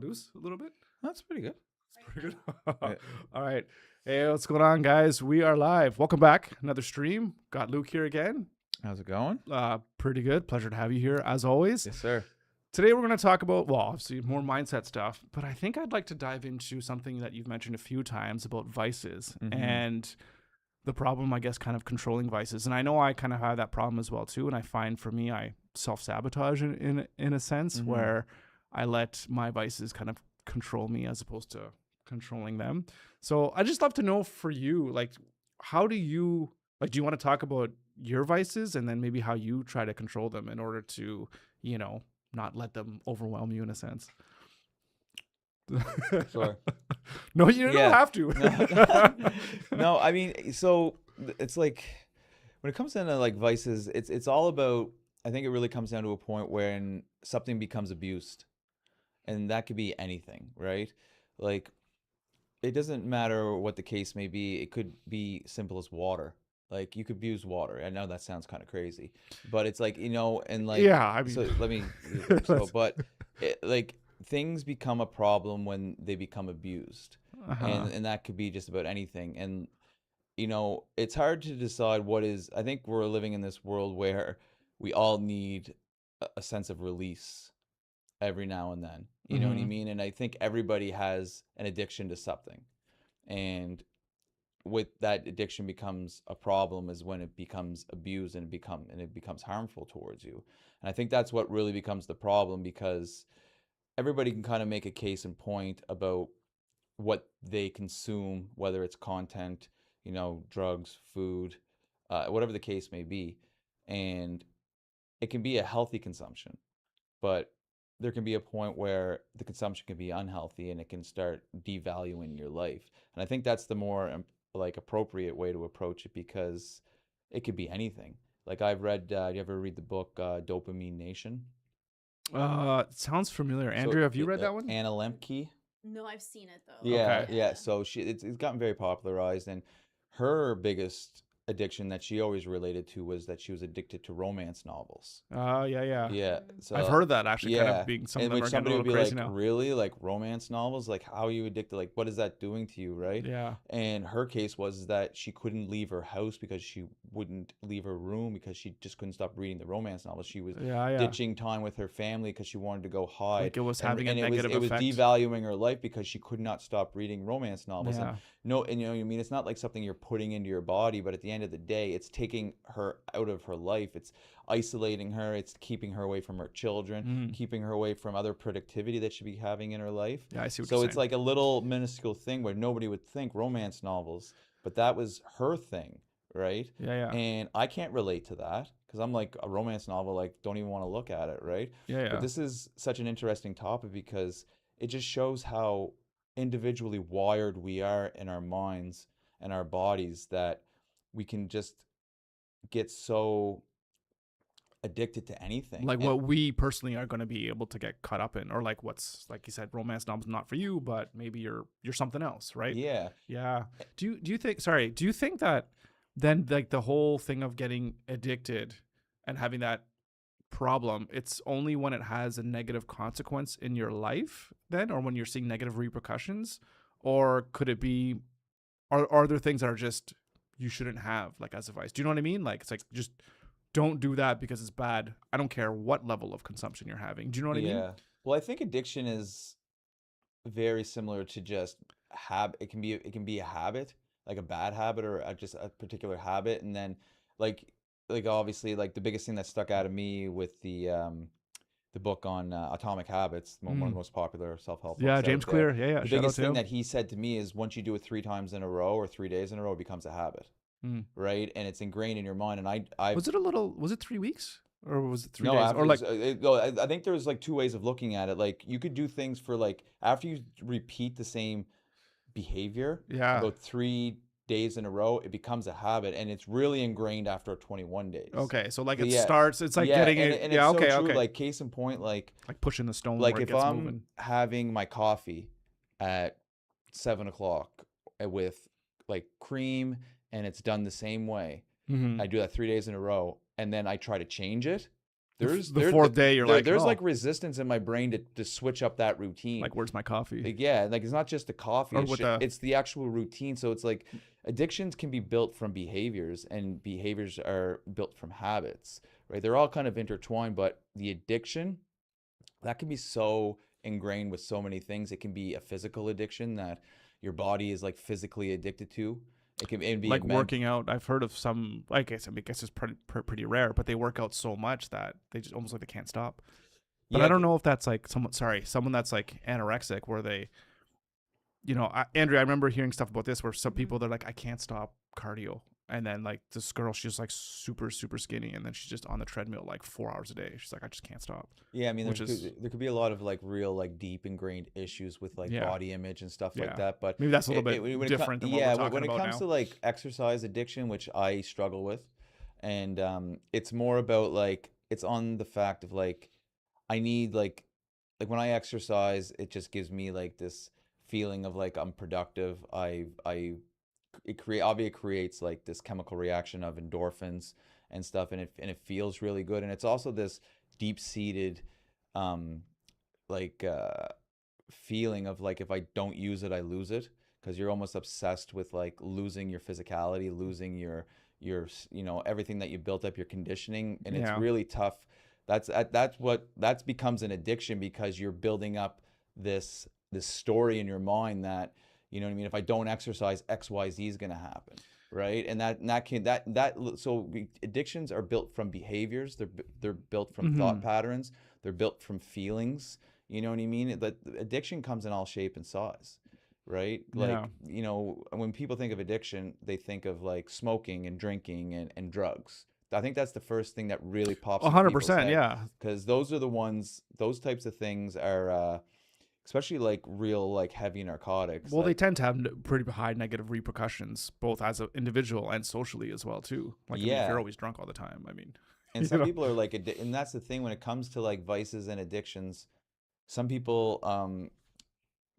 Loose a little bit. That's pretty good. It's pretty good. Yeah. All right. Hey, what's going on, guys? We are live. Welcome back. Another stream. Got Luke here again. How's it going? Pretty good. Pleasure to have you here as always. Yes, sir. Today we're going to talk about, well, obviously more mindset stuff, but I think I'd like to dive into something that you've mentioned a few times about vices and the problem, I guess, kind of controlling vices. And I know I kind of have that problem as well too. And I find for me, I self-sabotage in a sense where I let my vices kind of control me as opposed to controlling them. So I just love to know for you, like, how do you, like, do you want to talk about your vices and then maybe how you try to control them in order to, you know, not let them overwhelm you in a sense? Sure. No, you don't Yeah. have to. No, I mean, so it's like when it comes down to like vices, it's all about. I think it really comes down to a point when something becomes abused, and that could be anything, right? Like it doesn't matter what the case may be. It could be simple as water. Like you could abuse water. I know that sounds kind of crazy, but it's like, and like, Yeah, I mean, so let me, but like things become a problem when they become abused, and that could be just about anything. And it's hard to decide what is. I think we're living in this world where we all need a sense of release every now and then. You know what I mean? And I think everybody has an addiction to something. And with that addiction becomes a problem is when it becomes abused and it becomes harmful towards you. And I think that's what really becomes the problem, because everybody can kind of make a case in point about what they consume, whether it's content, drugs, food, whatever the case may be. And it can be a healthy consumption, but there can be a point where the consumption can be unhealthy and it can start devaluing your life. And I think that's the more like appropriate way to approach it, because it could be anything. Like I've read, you ever read the book Dopamine Nation? It sounds familiar. So Andrew, have you read that one? Anna Lemke. No, I've seen it though. Yeah, Okay. yeah. So it's gotten very popularized, and her biggest addiction that she always related to was that she was addicted to romance novels. Yeah. Yeah, so I've heard that actually kind yeah, of being some of and them which are getting a somebody would little be crazy like, now. really, like romance novels? Like, how are you addicted? Like, what is that doing to you, right? Yeah. And her case was that she couldn't leave her house because she wouldn't leave her room because she just couldn't stop reading the romance novels. She was Yeah. ditching time with her family because she wanted to go hide, Like it was and having a and negative it was effect. devaluing her life because she could not stop reading romance novels. Yeah. And you know what I mean, it's not like something you're putting into your body, but at the end of the day, it's taking her out of her life. It's isolating her. It's keeping her away from her children, keeping her away from other productivity that she'd be having in her life. Yeah, I see what So you're it's saying. like a little minuscule thing where nobody would think romance novels, but that was her thing, right? Yeah. And I can't relate to that because I'm like, a romance novel, like, don't even want to look at it, right? Yeah. But this is such an interesting topic because it just shows how individually wired we are in our minds and our bodies, that we can just get so addicted to anything. Like And what we personally are going to be able to get caught up in, or like what's, like you said, romance novels not for you, but maybe you're something else, right? yeah, Yeah. Do you think? Sorry. Do you think that then, like, the whole thing of getting addicted and having that problem, it's only when it has a negative consequence in your life then, or when you're seeing negative repercussions, or could it be? Are there things that are just you shouldn't have, like, as a vice? Do you know what I mean? Like, it's like, just don't do that because it's bad. I don't care what level of consumption you're having. Do you know what I mean? yeah. Well, I think addiction is very similar to just habit. It can be a habit, like a bad habit, or just a particular habit. And then like obviously, like the biggest thing that stuck out of me with the book on Atomic Habits, one of the most popular self-help Yeah, books out James there. Clear. Yeah. The Shout out biggest to thing him. that he said to me is, once you do it 3 times in a row or 3 days in a row, it becomes a habit, right? And it's ingrained in your mind. And I Was it 3 weeks? Or was it 3 no, days? Or like, no, I think there's like two ways of looking at it. Like you could do things for, like, after you repeat the same behavior yeah. about 3 days in a row, it becomes a habit, and it's really ingrained after 21 days. Okay, so like So it yeah, starts. It's like yeah, getting and it. and Yeah. it's so Okay. true. Okay. Like, case in point, like Pushing the stone like where it if gets I'm moving. having my coffee at 7 o'clock with like cream, and it's done the same way, Mm-hmm. I do that 3 days in a row, and then I try to change it, the fourth day you're like, there's oh, like resistance in my brain to switch up that routine. like, where's my coffee? Like, yeah, like it's not just the coffee, Or with the- it's the actual routine. So it's like addictions can be built from behaviors, and behaviors are built from habits, right? They're all kind of intertwined, but the addiction, that can be so ingrained with so many things. It can be a physical addiction that your body is like physically addicted to. It can be like working out. I've heard of some, I guess it's pretty rare, but they work out so much that they just almost like they can't stop. But Yeah, I don't know if that's like someone that's like anorexic, where they, Andrea, I remember hearing stuff about this where some people, they're like, I can't stop cardio. And then like this girl, she's like super, super skinny. And then she's just on the treadmill like 4 hours a day. She's like, I just can't stop. Yeah, I mean, there could be a lot of like real like deep ingrained issues with like body image and stuff like that. But maybe that's a little bit different than what we're talking about when it comes now. to like exercise addiction, which I struggle with, and it's more about like it's on the fact of like I need like when I exercise, it just gives me like this feeling of like I'm productive. It creates like this chemical reaction of endorphins and stuff, and it feels really good, and it's also this deep-seated um like feeling of like if I don't use it, I lose it, because you're almost obsessed with like losing your physicality, losing your everything that you built up, your conditioning, and it's really tough. That becomes an addiction, because you're building up this story in your mind that, you know what I mean, if I don't exercise, XYZ is going to happen, right? And so addictions are built from behaviors. They're built from thought patterns. They're built from feelings. You know what I mean? That addiction comes in all shape and size, right? Like, when people think of addiction, they think of like smoking and drinking and drugs. I think that's the first thing that really pops. 100%, yeah. Because those are the ones. Those types of things are. Especially like real like heavy narcotics. Well, they tend to have pretty high negative repercussions, both as an individual and socially as well too. Like, if you're always drunk all the time, I mean. And some people are like, and that's the thing when it comes to like vices and addictions. Some people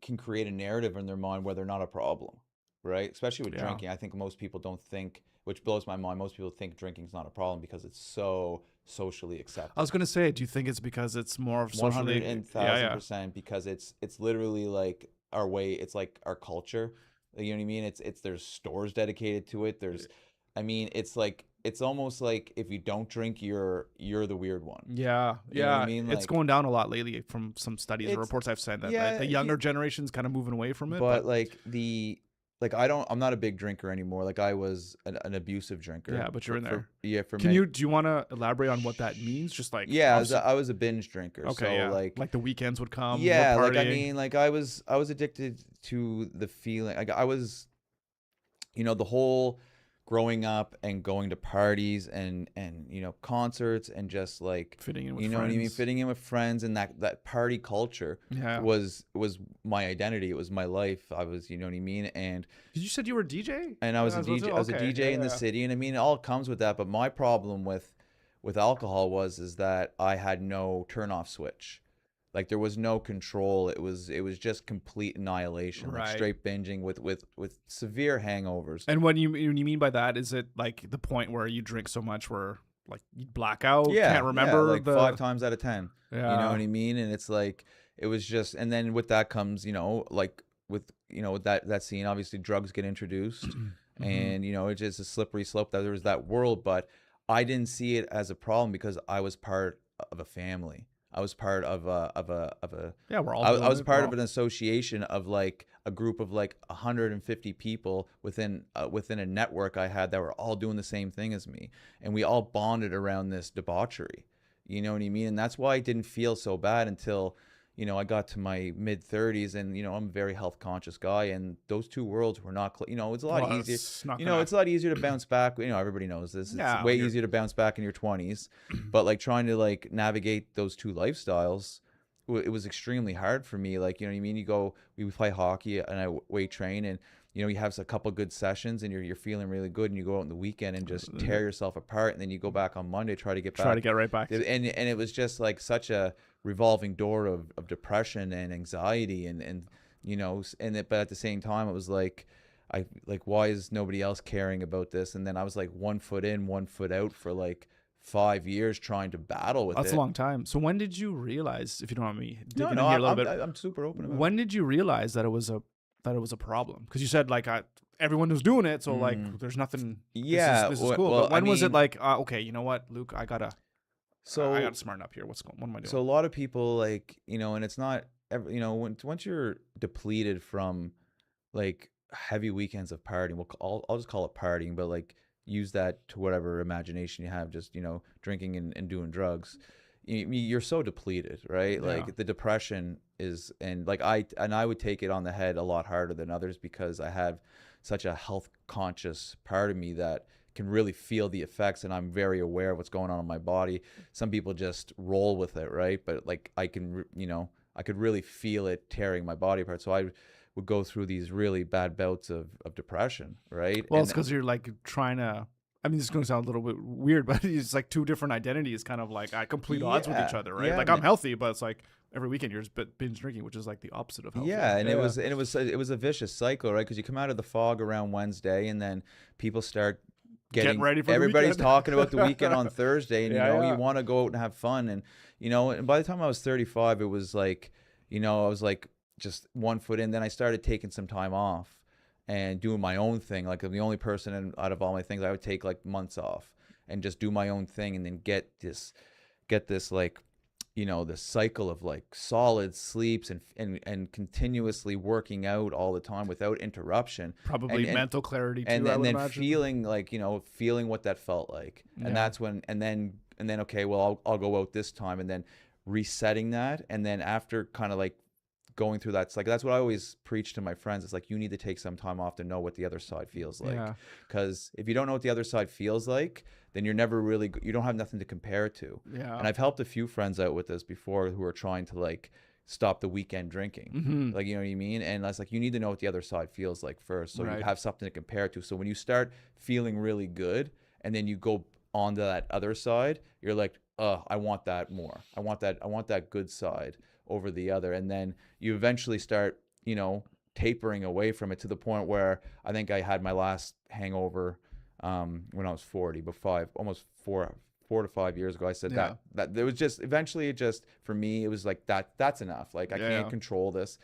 can create a narrative in their mind where they're not a problem, right? Especially with drinking. I think most people don't think, which blows my mind, most people think drinking's not a problem because it's so socially accepted. I was gonna say, do you think it's because it's more of socially 1,000%, because it's literally like our way. It's like our culture. You know what I mean? It's there's stores dedicated to it. I mean, it's almost like if you don't drink, you're the weird one. Yeah, you know what I mean? It's going down a lot lately from some studies and reports I've said that the younger generation's kind of moving away from it. But I'm not a big drinker anymore. Like, I was an abusive drinker. Yeah, but you're in there. Do you want to elaborate on what that means? Just like, I was a binge drinker. Okay, so like the weekends would come. Yeah, like I mean, like I was addicted to the feeling. Like I was, the whole growing up and going to parties and concerts and just like fitting in with friends. What I mean, fitting in with friends, and that party culture was my identity. It was my life. I was, you know what I mean. And you said you were a DJ, and I was a DJ. I was a DJ in the city, and I mean, it all comes with that. But my problem with alcohol is that I had no turn-off switch. Like, there was no control. It was just complete annihilation, like straight binging with severe hangovers. And when you mean by that, is it like the point where you drink so much where like you black out, can't remember, like 5 times out of 10. Yeah. You know what I mean? And it's like, it was just, and then with that comes, like with that scene, obviously drugs get introduced, and it's just a slippery slope. That there was that world, but I didn't see it as a problem because I was part of a family. I was part of a we're all I was part of an association of like a group of like 150 people within a network I had that were all doing the same thing as me, and we all bonded around this debauchery. You know what I mean? And that's why I didn't feel so bad until I got to my mid 30s, and I'm a very health conscious guy, and those two worlds were not it's a lot easier. It's a lot easier to bounce back. Everybody knows this. It's way easier to bounce back in your 20s, but like trying to like navigate those two lifestyles, it was extremely hard for me. Like, you know what I mean? We play hockey and I weight train, and you have a couple good sessions and you're feeling really good, and you go out on the weekend and just tear yourself apart, and then you go back on Monday, try to get right back. And it was just like such a revolving door of depression and anxiety and but at the same time it was like, why is nobody else caring about this? And then I was like 1 foot in, 1 foot out for like 5 years trying to battle with That's a it. long time. So when did you realize, if you don't mind me digging No, in here a little bit, I'm super open about when did you realize that it was a problem? Because you said like everyone was doing it, so like it. there's nothing. Yeah, This is cool. well, But when I was it mean, like okay, you know what, Luke, I gotta so smarten up here. What am I so a doing? lot of people, like, and it's not once you're depleted from like heavy weekends of partying, I'll just call it partying, but like use that to whatever imagination you have, just drinking and doing drugs. You're so depleted, right? Yeah, Like the depression is, and like I would take it on the head a lot harder than others because I have such a health conscious part of me that can really feel the effects, and I'm very aware of what's going on in my body. Some people just roll with it, right? But like I can, I could really feel it tearing my body apart. So I would go through these really bad bouts of depression, right? well, it's because you're like trying to. I mean, this is going to sound a little bit weird, but it's like two different identities, kind of like at complete odds with each other, right? Yeah, Like I'm healthy, but it's like every weekend you're just binge drinking, which is like the opposite of healthy. yeah, and it was a vicious cycle, right? Because you come out of the fog around Wednesday, and then people start getting ready for everybody's the weekend. talking about the weekend on Thursday, and Yeah. you want to go out and have fun, and and by the time I was 35, it was like, I was like just 1 foot in. Then I started taking some time off and doing my own thing. Like I'm the only person out of all my things, I would take like months off and just do my own thing, and then get this like this cycle of like solid sleeps and continuously working out all the time without interruption. Probably and mental clarity too. and I would then imagine. feeling like feeling what that felt like. Yeah. And that's when and then okay, well, I'll go out this time, and then resetting that. And then after kind of like going through that, it's like that's what I always preach to my friends. It's like you need to take some time off to know what the other side feels like. Yeah. Because if you don't know what the other side feels like, then you don't have nothing to compare it to. Yeah. And I've helped a few friends out with this before who are trying to like stop the weekend drinking. Mm-hmm. Like, you know what I mean? And that's like, you need to know what the other side feels like first, so Right. you have something to compare it to. So when you start feeling really good and then you go onto that other side, you're like, I want that more. I want that good side over the other. And then you eventually start, tapering away from it to the point where I think I had my last hangover when I was 40, but almost 4 to 5 years ago. I said Yeah. that there was just eventually, it just, for me, it was like that's enough. Like I Yeah. can't control this.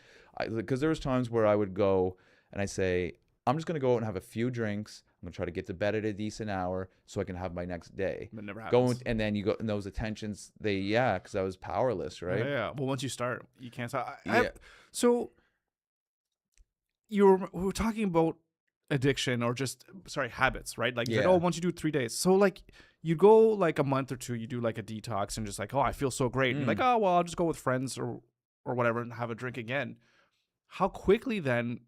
Because there was times where I would go and I say, I'm just gonna go out and have a few drinks. I'm gonna try to get to bed at a decent hour so I can have my next day. But it never Go happens. and then you go, and those attentions, because I was powerless, right? Yeah. Well, once you start, you can't stop. Yeah. So we were talking about addiction or just habits, right? Like, you said, Yeah. once you do 3 days, so like you go like a month or two, you do like a detox and just like, I feel so great, and you're like, oh well, I'll just go with friends or whatever and have a drink again. How quickly then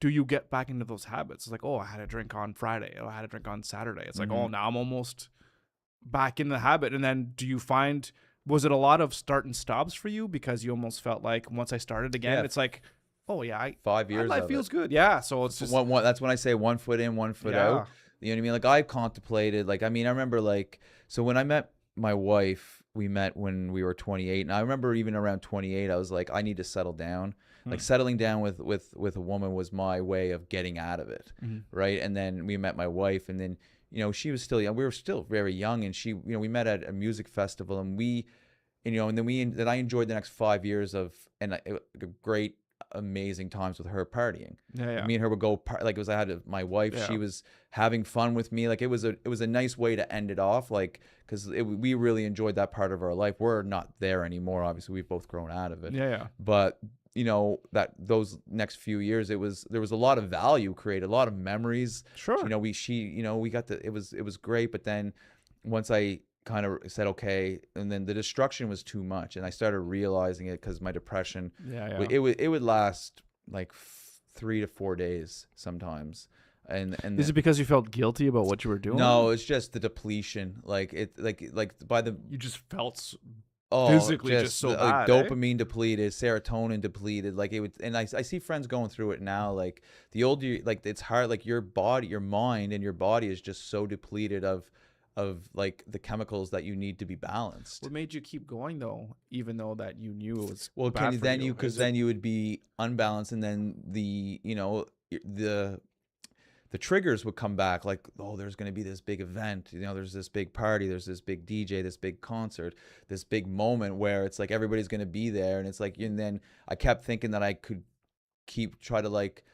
do you get back into those habits? It's like, I had a drink on Friday, I had a drink on Saturday. It's like, now I'm almost back in the habit. And then do you find, was it a lot of start and stops for you because you almost felt like once I started again, Yeah. it's like, 5 years my life of feels it. good. Yeah. So it's just That's when I say 1 foot in, 1 foot out. You know what I mean? Like I contemplated, like, I mean, I remember like, so when I met my wife, we met when we were 28. And I remember even around 28, I was like, I need to settle down. Like settling down with a woman was my way of getting out of it. Right. And then we met my wife, and then, she was still young. We were still very young. And she, we met at a music festival, and then I enjoyed the next 5 years of, great, amazing times with her partying. Yeah. Me and her would go like it was, my wife. Yeah. She was having fun with me. Like it was a nice way to end it off. Like, because we really enjoyed that part of our life. We're not there anymore. Obviously, we've both grown out of it. Yeah. But that those next few years, there was a lot of value created, a lot of memories. Sure. We got it was great. But then once I kind of said okay, and then the destruction was too much, and I started realizing it because my depression, it would last like 3 to 4 days sometimes. And is it because you felt guilty about what you were doing? No, it's just the depletion. Like it, like by the you just felt physically just so bad, dopamine depleted, serotonin depleted. Like it would, and I see friends going through it now. Like the older, like it's hard. Like your body, your mind, and your body is just so depleted of like the chemicals that you need to be balanced. What made you keep going though, even though that you knew it was well? Bad Then you would be unbalanced, and then the the triggers would come back like, oh, there's going to be this big event, you know, there's this big party, there's this big DJ, this big concert, this big moment where it's like everybody's going to be there. And it's like, and then I kept thinking that I could try to like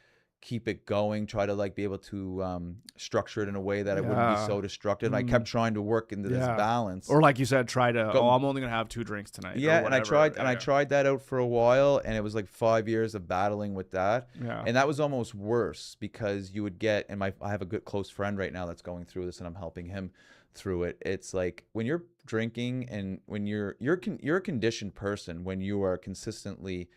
keep it going, try to like be able to structure it in a way that it wouldn't be so destructive. And I kept trying to work into this balance. Or like you said, try to, I'm only going to have 2 drinks tonight. Yeah, and I tried that out for a while, and it was like 5 years of battling with that. Yeah. And that was almost worse because you would get, and I have a good close friend right now that's going through this, and I'm helping him through it. It's like when you're drinking and when you're a conditioned person, when you are consistently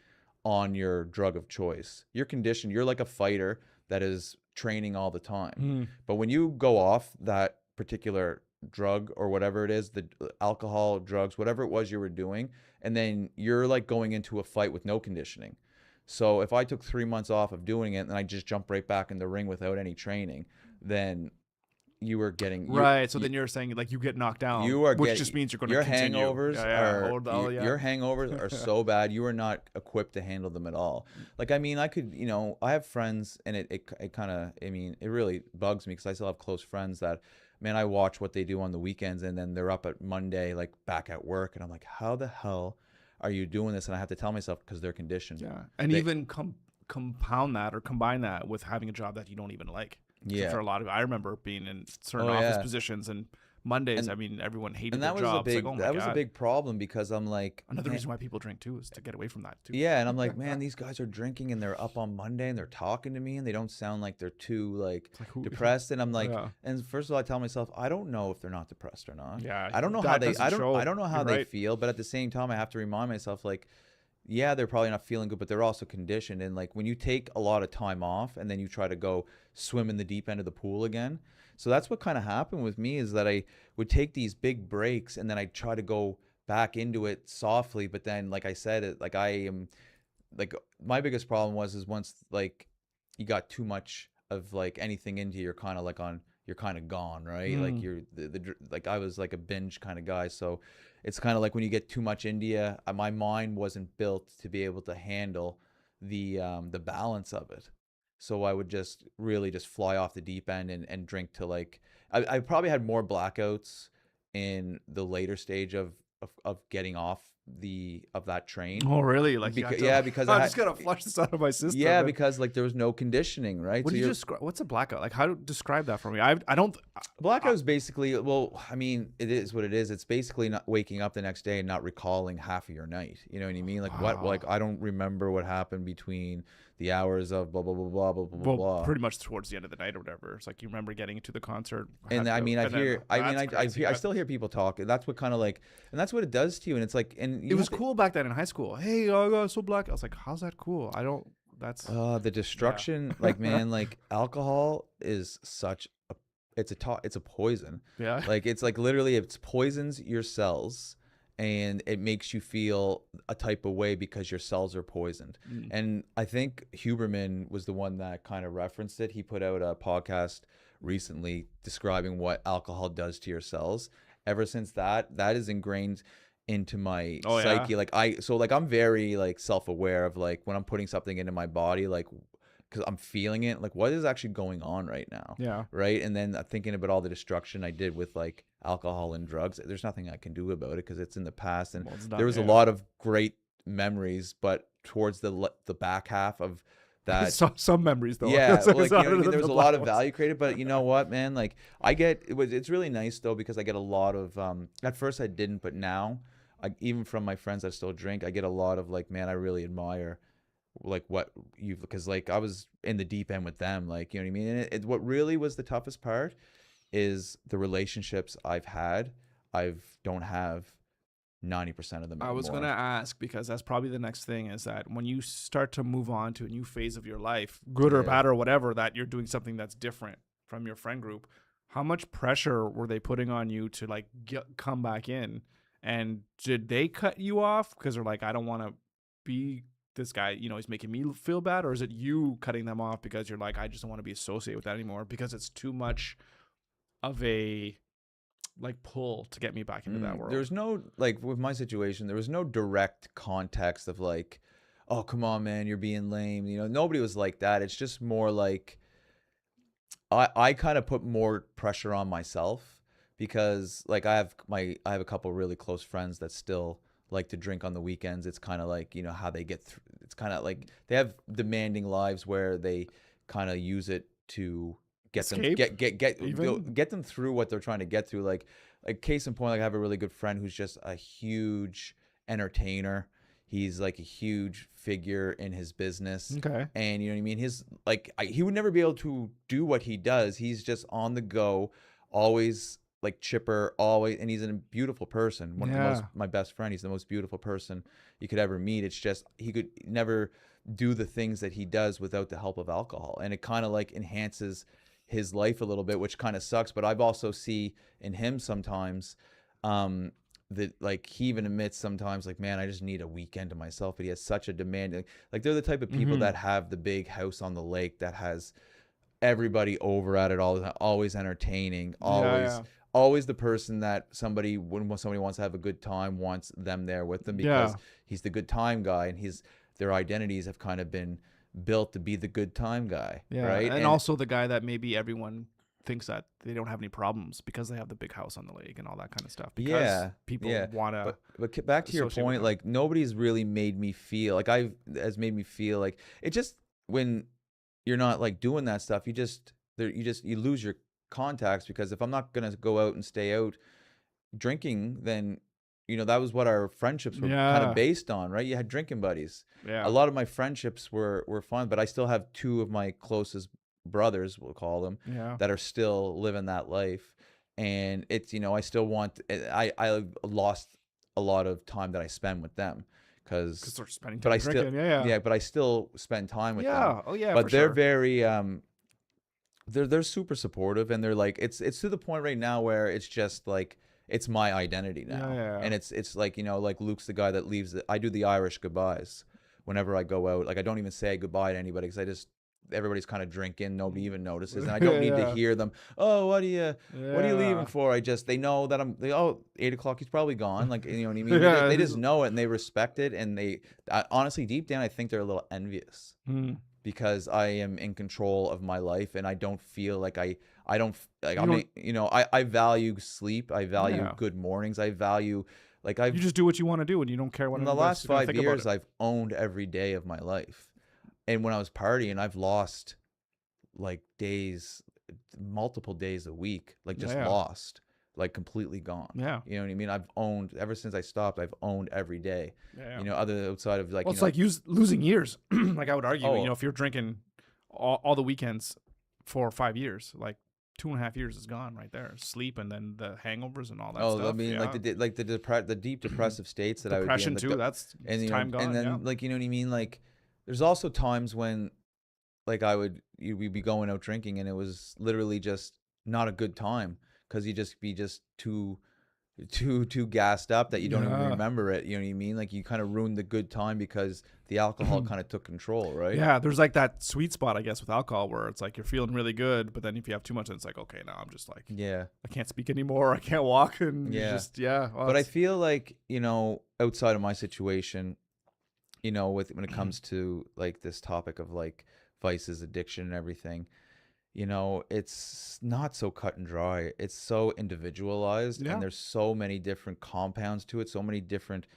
on your drug of choice, you're conditioned, you're like a fighter that is training all the time. But when you go off that particular drug or whatever it is, the alcohol, drugs, whatever it was you were doing, and then you're like going into a fight with no conditioning. So if I took 3 months off of doing it and I just jump right back in the ring without any training, then you were getting So then you're saying like you get knocked down, which just means you're going to continue. Your hangovers are so bad, you are not equipped to handle them at all. Like, I mean, I could, you know, I have friends, and it kind of, I mean, it really bugs me because I still have close friends that, man, I watch what they do on the weekends, and then they're up at Monday, like back at work, and I'm like, how the hell are you doing this? And I have to tell myself because they're conditioned. Yeah, and even compound that or combine that with having a job that you don't even like. Yeah, for a lot of, I remember being in certain office positions, and Mondays, I mean, everyone hated their jobs. That was a big problem because I'm like, another reason why people drink too is to get away from that too. Yeah, and I'm like, man, these guys are drinking and they're up on Monday and they're talking to me and they don't sound like they're too like depressed. And I'm like, and first of all, I tell myself, I don't know if they're not depressed or not. Yeah, I don't know how they feel, but at the same time, I have to remind myself like, yeah, they're probably not feeling good, but they're also conditioned. And like when you take a lot of time off and then you try to go swim in the deep end of the pool again. So that's what kind of happened with me, is that I would take these big breaks and then I try to go back into it softly. But then, like I said, like I am like, my biggest problem is once like you got too much of like anything into, you're kind of like you're kind of gone, right? Like you're like, I was like a binge kind of guy. So it's kind of like when you get too much India, my mind wasn't built to be able to handle the balance of it. So I would just really just fly off the deep end and drink to like, I probably had more blackouts in the later stage of getting off of that train. Oh, really? Like, because I just gotta flush this out of my system. Yeah, because like there was no conditioning, right? What do you describe? What's a blackout? Like, how to describe that for me? I don't. Blackout is basically, well, I mean, it is what it is. It's basically not waking up the next day and not recalling half of your night. You know what I mean? Like what? Like I don't remember what happened between the hours of blah blah blah blah blah blah blah. Pretty much towards the end of the night or whatever. It's like you remember getting to the concert. And I mean, I still hear people talk. And that's what kind of like, and that's what it does to you. And it's like, and it was cool back then in high school. Hey, I got so black. I was like, how's that cool? I don't. That's the destruction. Like, man, like alcohol is such a, it's a poison. Yeah. Like it's like literally it poisons your cells. And it makes you feel a type of way because your cells are poisoned. And I think Huberman was the one that kind of referenced it. He put out a podcast recently describing what alcohol does to your cells. Ever since that is ingrained into my psyche. Like I'm very like self-aware of like when I'm putting something into my body, like because I'm feeling it, like what is actually going on right now? Yeah. Right. And then thinking about all the destruction I did with like alcohol and drugs, there's nothing I can do about it because it's in the past. And there was a lot of great memories, but towards the back half of that, some memories though. Yeah. Well, like, there was a lot of value created, but you know what, man? Like it's really nice though, because I get a lot of, at first I didn't, but now even from my friends that still drink, I get a lot of like, man, I really admire like what you've, because like I was in the deep end with them, like, you know what I mean? And what really was the toughest part is the relationships I've had. Don't have 90% of them anymore. I was going to ask, because that's probably the next thing, is that when you start to move on to a new phase of your life, good or bad or whatever, that you're doing something that's different from your friend group, how much pressure were they putting on you to like come back in? And did they cut you off because they're like, I don't want to be this guy, you know, he's making me feel bad? Or is it you cutting them off because you're like, I just don't want to be associated with that anymore because it's too much of a like pull to get me back into that world? There's no, like with my situation, there was no direct context of like, oh, come on, man, you're being lame. You know, nobody was like that. It's just more like, I kind of put more pressure on myself because like I have a couple really close friends that still like to drink on the weekends. It's kind of like, you know, how they get through. It's kind of like they have demanding lives where they kind of use it to get them Escape, even. get them through what they're trying to get through. Like case in point, like I have a really good friend who's just a huge entertainer. He's like a huge figure in his business. Okay. And you know what I mean? His like he would never be able to do what he does. He's just on the go, always like chipper, always, and he's a beautiful person. One of the most Yeah. my best friend. He's the most beautiful person you could ever meet. It's just he could never do the things that he does without the help of alcohol, and it kind of like enhances his life a little bit, which kind of sucks. But I've also see in him sometimes. That like he even admits sometimes like, man, I just need a weekend to myself. But he has such a demanding, like they're the type of people that have the big house on the lake that has everybody over at it all the time, always entertaining, Yeah. always the person that somebody when somebody wants to have a good time wants them there with them because Yeah. he's the good time guy, and their identities have kind of been built to be the good time guy, Yeah. right? And also the guy that maybe everyone thinks that they don't have any problems because they have the big house on the lake and all that kind of stuff. Because people want to. But back to your associate with point, them. like nobody's really made me feel like has made me feel like it just when you're not like doing that stuff, you lose your contacts because if I'm not gonna go out and stay out drinking, then you know that was what our friendships were kind of Yeah. based on, right? You had drinking buddies. A Yeah. lot of my friendships were fun, but I still have two of my closest brothers, we'll call them, Yeah. that are still living that life. And it's, you know, I still want I lost a lot of time that I spend with them Because because they're spending but time I still drinking. Yeah. yeah, but I still spend time with them. Yeah. Oh, yeah. But For they're sure. very they're super supportive, and they're like it's to the point right now where it's just like it's my identity now. Yeah. And it's like, you know, like Luke's the guy that leaves I do the Irish goodbyes whenever I go out. Like I don't even say goodbye to anybody because I just everybody's kind of drinking, nobody even notices, and I don't need to Yeah. hear them, oh, what are you leaving Yeah. for? They know that oh, 8 o'clock he's probably gone, like, you know what I mean? Yeah. They just know it and they respect it, and honestly deep down I think they're a little envious Mm. because I am in control of my life, and I don't feel like I don't like You I'm don't. you know I value sleep, I value Yeah. good mornings, I value like You just do what you want to do, and you don't care what in the anybody's last gonna 5 think about years it. I've owned every day of my life. And when I was partying, I've lost like days, multiple days a week, like just Yeah. lost, like completely gone. Yeah. You know what I mean? I've owned ever since I stopped. I've owned every day. Yeah. You know, other outside of like, Well, you it's know, like losing years. Like I would argue, oh, if you're drinking all the weekends for 5 years, like 2.5 years is gone right there. Sleep and then the hangovers and all that oh, I stuff. mean, like Yeah. the deep depressive states that I would be in, Depression like too. That's and you know, time gone. and then Yeah. like, you know what I mean? Like, there's also times when like we'd be going out drinking and it was literally just not a good time because you just be just too gassed up that you don't even Yeah. remember it. You know what I mean? Like you kind of ruined the good time because the alcohol kind of took control, right? Yeah, there's like that sweet spot, I guess, with alcohol where it's like you're feeling really good, but then if you have too much, then it's like, okay, now I'm just like, Yeah. I can't speak anymore. I can't walk. And Yeah. just, yeah. Well, But I feel like, you know, outside of my situation, you know, when it comes to like this topic of like vices, addiction, and everything, you know, it's not so cut and dry. It's so individualized, Yeah. and there's so many different compounds to it, so many different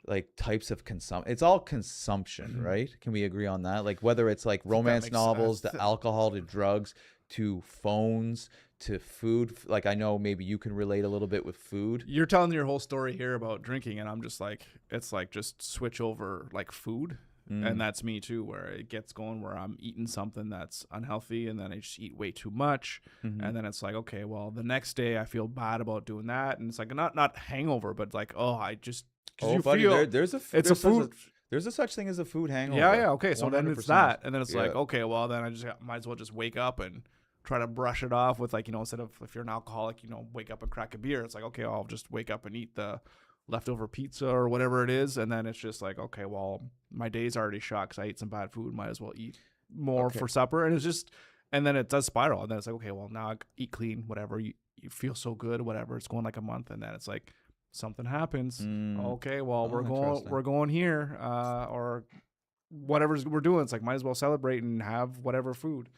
like types of consumption. It's all consumption, right? Can we agree on that? Like whether it's like romance makes novels sense. to alcohol to drugs to phones to food. Like I know maybe you can relate a little bit with food. You're telling your whole story here about drinking, and I'm just like, it's like just switch over like food. And that's me too, where it gets going where I'm eating something that's unhealthy and then I just eat way too much. And then it's like, okay, well, the next day I feel bad about doing that. And it's like not hangover, but like, oh, I just, Oh, you buddy, feel there's a it's a food. there's a such thing as a food hangover. Yeah. Okay. So then it's 100%. that. And then it's like, Yeah. okay, well, then I just might as well just wake up and try to brush it off with like, instead of if you're an alcoholic, wake up and crack a beer. It's like, okay, I'll just wake up and eat the leftover pizza or whatever it is, and then it's just like, okay, well, my day's already shot because I ate some bad food, might as well eat more Okay. for supper. And it's just, and then it does spiral, and then it's like, okay, well, now I eat clean, whatever, you feel so good, whatever. It's going like a month, and then it's like something happens. Okay, well, interesting. we're going here, or whatever we're doing. It's like, might as well celebrate and have whatever food.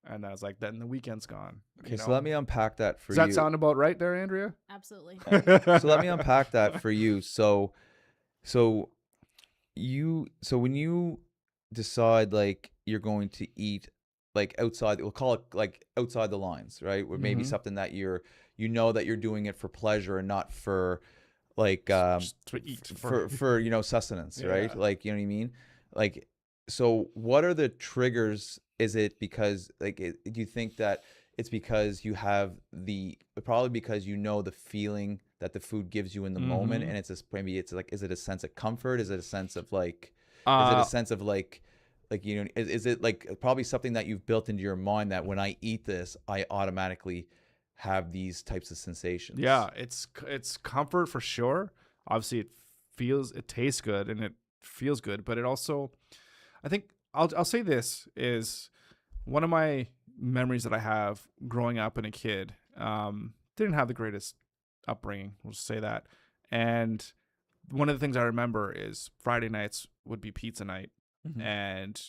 And I was like, then the weekend's gone. Okay, so let me unpack that for you. Does you. that sound about right there, Andrea? Absolutely. So let me unpack that for you. So when you decide like you're going to eat like outside, we'll call it like outside the lines, right? Or maybe something that you know that you're doing it for pleasure and not for like Just to eat for you know, sustenance, right? Like, you know what I mean? Like, so what are the triggers? Is it because like do you think that it's because you have probably because you know the feeling that the food gives you in the moment, and maybe it's like, is it a sense of comfort? Is it a sense of like is it a sense of like you know, is it like probably something that you've built into your mind that when I eat this I automatically have these types of sensations? Yeah, it's comfort for sure. Obviously, it tastes good and it feels good, but it also, I think I'll say this is one of my memories that I have growing up in a kid. Didn't have the greatest upbringing, we'll just say that. And one of the things I remember is Friday nights would be pizza night, and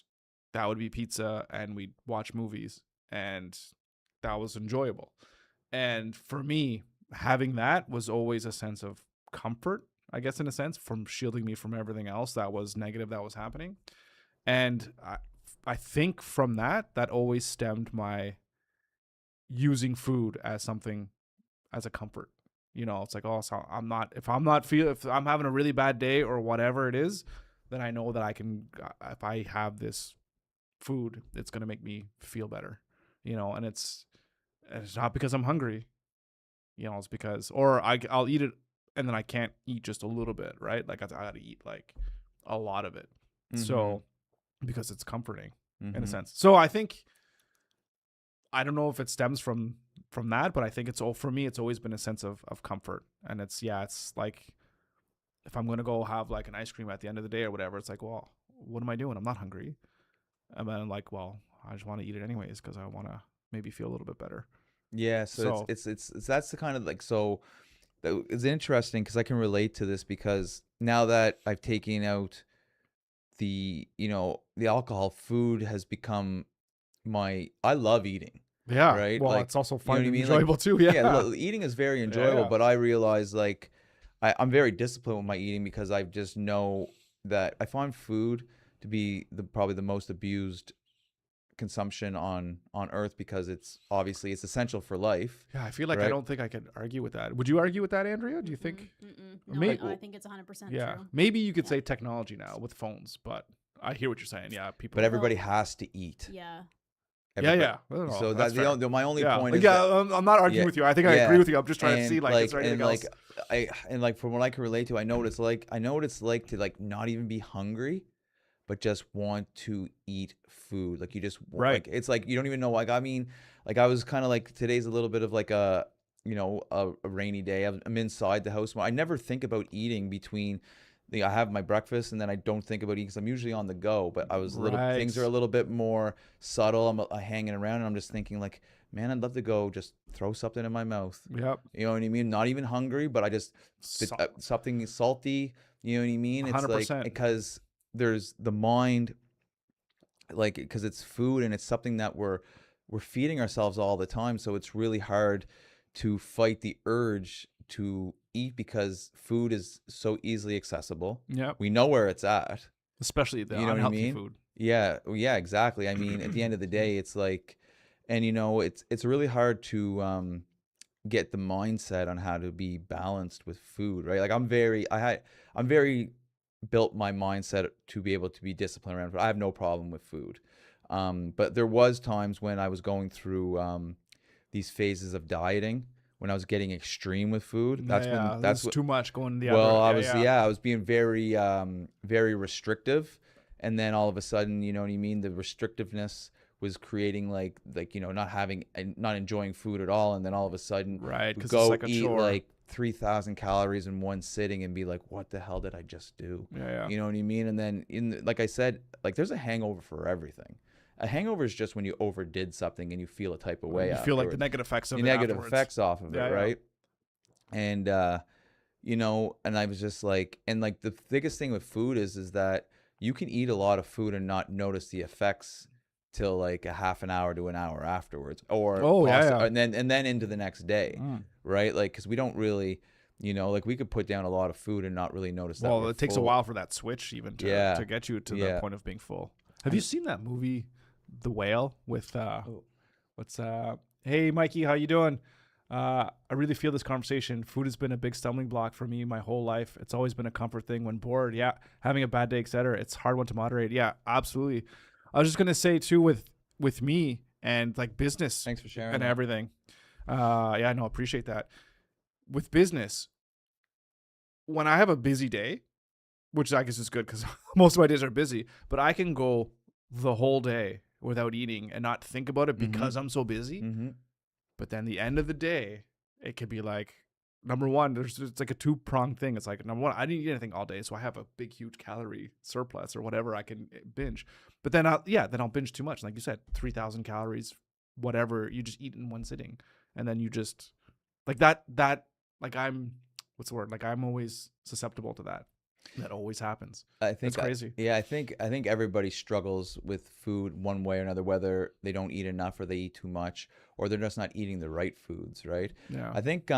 that would be pizza, and we'd watch movies, and that was enjoyable. And for me, having that was always a sense of comfort, I guess, in a sense, from shielding me from everything else that was negative that was happening. And I think from that always stemmed my using food as something, as a comfort. You know, it's like, oh, so if I'm having a really bad day or whatever it is, then I know that I can, if I have this food, it's going to make me feel better, you know, and it's not because I'm hungry, you know, it's because, or I'll eat it and then I can't eat just a little bit, right? Like I got to eat like a lot of it. So, because it's comforting in a sense. So I think, I don't know if it stems from that, but I think for me, it's always been a sense of comfort. And it's like, if I'm going to go have like an ice cream at the end of the day or whatever, it's like, well, what am I doing? I'm not hungry. And then I'm like, well, I just want to eat it anyways because I want to maybe feel a little bit better. Yeah. So it's that's the kind of like, so it's interesting because I can relate to this, because now that I've taken out the alcohol, food has become I love eating. Yeah. Right. Well, like, it's also you know fun what I and mean? enjoyable Like, too. Yeah. eating is very enjoyable, but I realize like I'm very disciplined with my eating, because I just know that I find food to be probably the most abused consumption on earth, because it's essential for life. Yeah, I feel like right? I don't think I could argue with that. Would you argue with that, Andrea? Do you think? No, I think it's 100% true. Maybe you could say technology now with phones, but I hear what you're saying. Yeah, people. But everybody has to eat. Yeah. Yeah. So that's my only point is I'm not arguing with you. I think I agree with you. I'm just trying to see like is there anything else? And from what I can relate to, I know what it's like. I know what it's like to like not even be hungry, but just want to eat food. Like you just like, it's like you don't even know. Like I mean, like I was kind of like, today's a little bit of like a rainy day. I'm inside the house. I never think about eating between. I have my breakfast and then I don't think about eating because I'm usually on the go. But I was things are a little bit more subtle. I'm hanging around and I'm just thinking like, man, I'd love to go just throw something in my mouth. Yep. You know what I mean? Not even hungry, but I just something salty. You know what I mean? It's 100%. like, because there's the mind, like, because it's food and it's something that we're feeding ourselves all the time. So it's really hard to fight the urge to eat, because food is so easily accessible. Yeah, we know where it's at, especially the unhealthy food. Yeah, exactly. I mean, at the end of the day, it's like, and it's really hard to get the mindset on how to be balanced with food, right? Like I'm very built my mindset to be able to be disciplined around food. I have no problem with food, but there was times when I was going through these phases of dieting, when I was getting extreme with food. That's too much going the other. I was being very very restrictive, and then all of a sudden, you know what I mean, the restrictiveness was creating like not enjoying food at all, and then all of a sudden go like eat like 3,000 calories in one sitting and be like, what the hell did I just do? You know what I mean? And then like I said, like there's a hangover for everything. A hangover is just when you overdid something and you feel a type of way. You feel like the negative effects of it. Negative effects off of it, right? And and I was just like, and like the biggest thing with food is that you can eat a lot of food and not notice the effects till like a half an hour to an hour afterwards, or and then into the next day, right? Like, because we don't really, like we could put down a lot of food and not really notice that. Well, it takes a while for that switch even to get you to the point of being full. Have you seen that movie, The Whale, with hey Mikey, how you doing? I really feel this conversation. Food has been a big stumbling block for me my whole life. It's always been a comfort thing when bored. Yeah, having a bad day, etc. It's a hard one to moderate. Yeah, absolutely. I was just gonna say too, with me and like business. Thanks for sharing and everything. Yeah, no, appreciate that. With business, when I have a busy day, which I guess is good because most of my days are busy, but I can go the whole day without eating and not think about it because I'm so busy. But then the end of the day, it could be like, number one, it's like a two-pronged thing. It's like, number one, I didn't eat anything all day, so I have a big, huge calorie surplus or whatever I can binge. But then I'll binge too much. Like you said, 3,000 calories, whatever, you just eat in one sitting. And then you just, like that, like I'm, what's the word? Like I'm always susceptible to that. That always happens. I think it's crazy. I think everybody struggles with food one way or another, whether they don't eat enough or they eat too much, or they're just not eating the right foods, right? Yeah. I think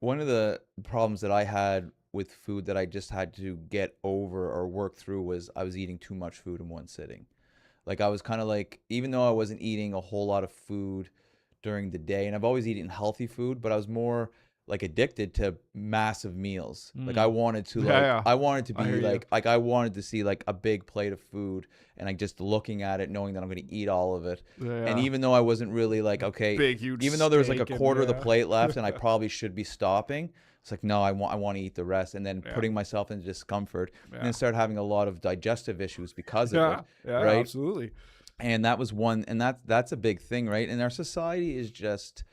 one of the problems that I had with food that I just had to get over or work through was I was eating too much food in one sitting. Like I was kind of like, even though I wasn't eating a whole lot of food during the day, and I've always eaten healthy food, but I was more like addicted to massive meals. Like I wanted to I wanted to be like I wanted to see like a big plate of food, and like just looking at it, knowing that I'm going to eat all of it. And even though I wasn't really like, okay, big, huge even though there was like a quarter of the plate left and I probably should be stopping, it's like, no, I want to eat the rest, and then putting myself into discomfort, and then start having a lot of digestive issues because of it. Right? Absolutely. And that was one, and that's a big thing, right? And our society is just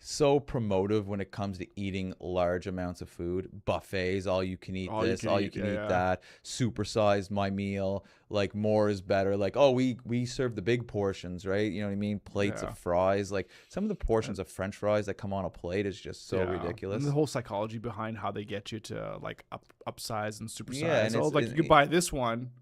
so promotive when it comes to eating large amounts of food. Buffets, all you can eat this, all you can eat that. Supersize my meal, like more is better. Like, oh, we serve the big portions, right? You know what I mean? Plates of fries. Like some of the portions of French fries that come on a plate is just so ridiculous. And the whole psychology behind how they get you to like upsize and supersize. Yeah, and so like you could buy this one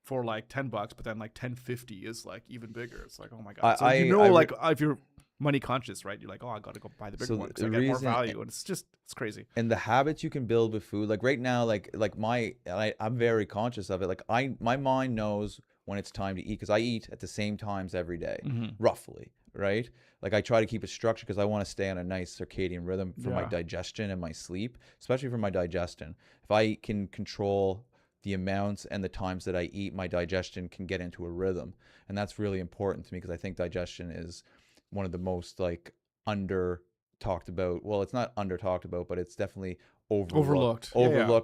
for like $10, but then like $10.50 is like even bigger. It's like, oh my god. So like if you're money conscious, right? You're like, oh, I got to go buy the big one because I get more value, and it's crazy. And the habits you can build with food, like right now, I'm very conscious of it. Like my mind knows when it's time to eat because I eat at the same times every day, roughly, right? Like I try to keep it structured because I want to stay on a nice circadian rhythm for my digestion and my sleep, especially for my digestion. If I can control the amounts and the times that I eat, my digestion can get into a rhythm, and that's really important to me because I think digestion is one of the most like under talked about. Well, it's not under talked about, but it's definitely overlooked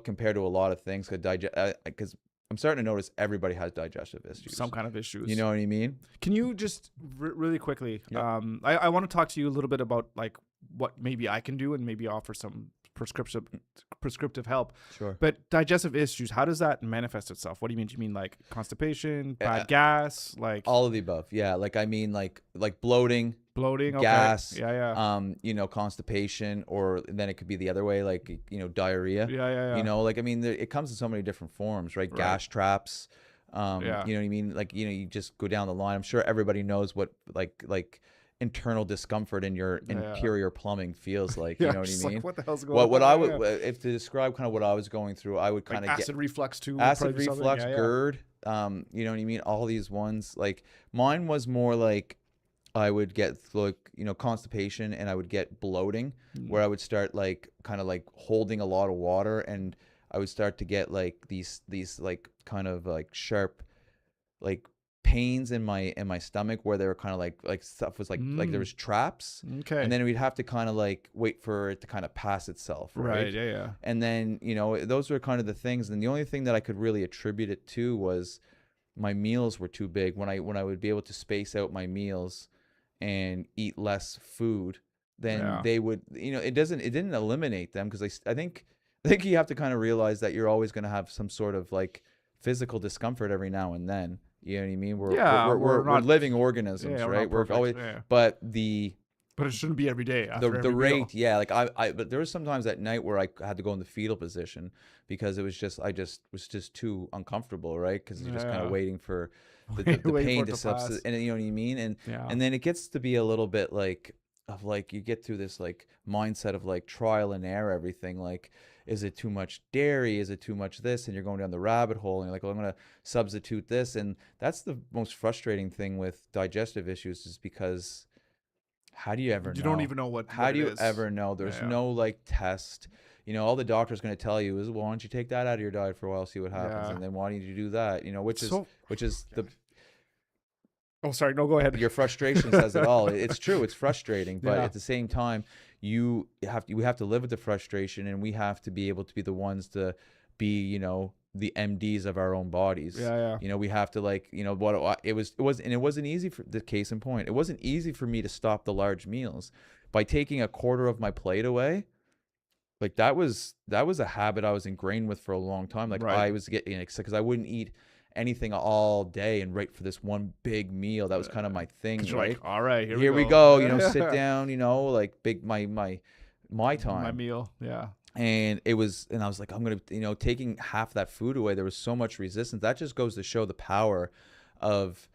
compared to a lot of things. Because I'm starting to notice everybody has digestive issues, some kind of issues. You know what I mean? Can you just really quickly? I want to talk to you a little bit about like what maybe I can do and maybe offer some prescriptive help. Sure. But digestive issues, how does that manifest itself? What do you mean? Do you mean like constipation, bad gas, like all of the above? Yeah, like I mean like bloating, gas, constipation, or then it could be the other way, like diarrhea. Yeah. Like I mean, it comes in so many different forms, right? Gas traps. You know what I mean? Like you just go down the line. I'm sure everybody knows what like internal discomfort in your interior plumbing feels like. You know what I mean? Like, what the hell's going on? What I would, if to describe kind of what I was going through, I would kind of acid reflux too. Acid reflux, GERD. You know what I mean? All these ones. Like mine was more like I would get like constipation, and I would get bloating, where I would start like kind of like holding a lot of water, and I would start to get like these like kind of like sharp like pains in my stomach, where they were kind of like stuff was like there was traps. Okay. And then we'd have to kind of like wait for it to kind of pass itself. Right. Yeah. And then those were kind of the things. And the only thing that I could really attribute it to was my meals were too big. When I would be able to space out my meals and eat less food, then they would it didn't eliminate them, because I think you have to kind of realize that you're always going to have some sort of like physical discomfort every now and then. You know what I mean? We're living organisms, right? We're always, but it shouldn't be every day. After the rate, meal. Like but there was sometimes at night where I had to go in the fetal position because it was just I was too uncomfortable, right? Because you're just kind of waiting for the pain to subside, and you know what I mean? And then it gets to be a little bit like you get through this like mindset of like trial and error, everything. Like, is it too much dairy? Is it too much this? And you're going down the rabbit hole, and you're like, well, I'm going to substitute this. And that's the most frustrating thing with digestive issues, is because how do you ever know? You don't even know how do you ever know? There's no like test. You know, all the doctor's going to tell you is, well, why don't you take that out of your diet for a while, see what happens, and then why don't you do that? You know, which is the. Oh, sorry. No, go ahead. Your frustration says it all. It's true. It's frustrating, but at the same time, we have to live with the frustration, and we have to be able to be the ones to be, you know, the MDs of our own bodies. Yeah. You know, we have to, like, you know, it wasn't easy. For the case in point, it wasn't easy for me to stop the large meals by taking a quarter of my plate away. Like, that was a habit I was ingrained with for a long time. Like, I was getting sick because I wouldn't eat anything all day and wait for this one big meal. That was kind of my thing, right? Like, all right, here we go. You know, sit down, you know, like my time. My meal, And I was like, I'm going to, you know, taking half that food away, there was so much resistance. That just goes to show the power of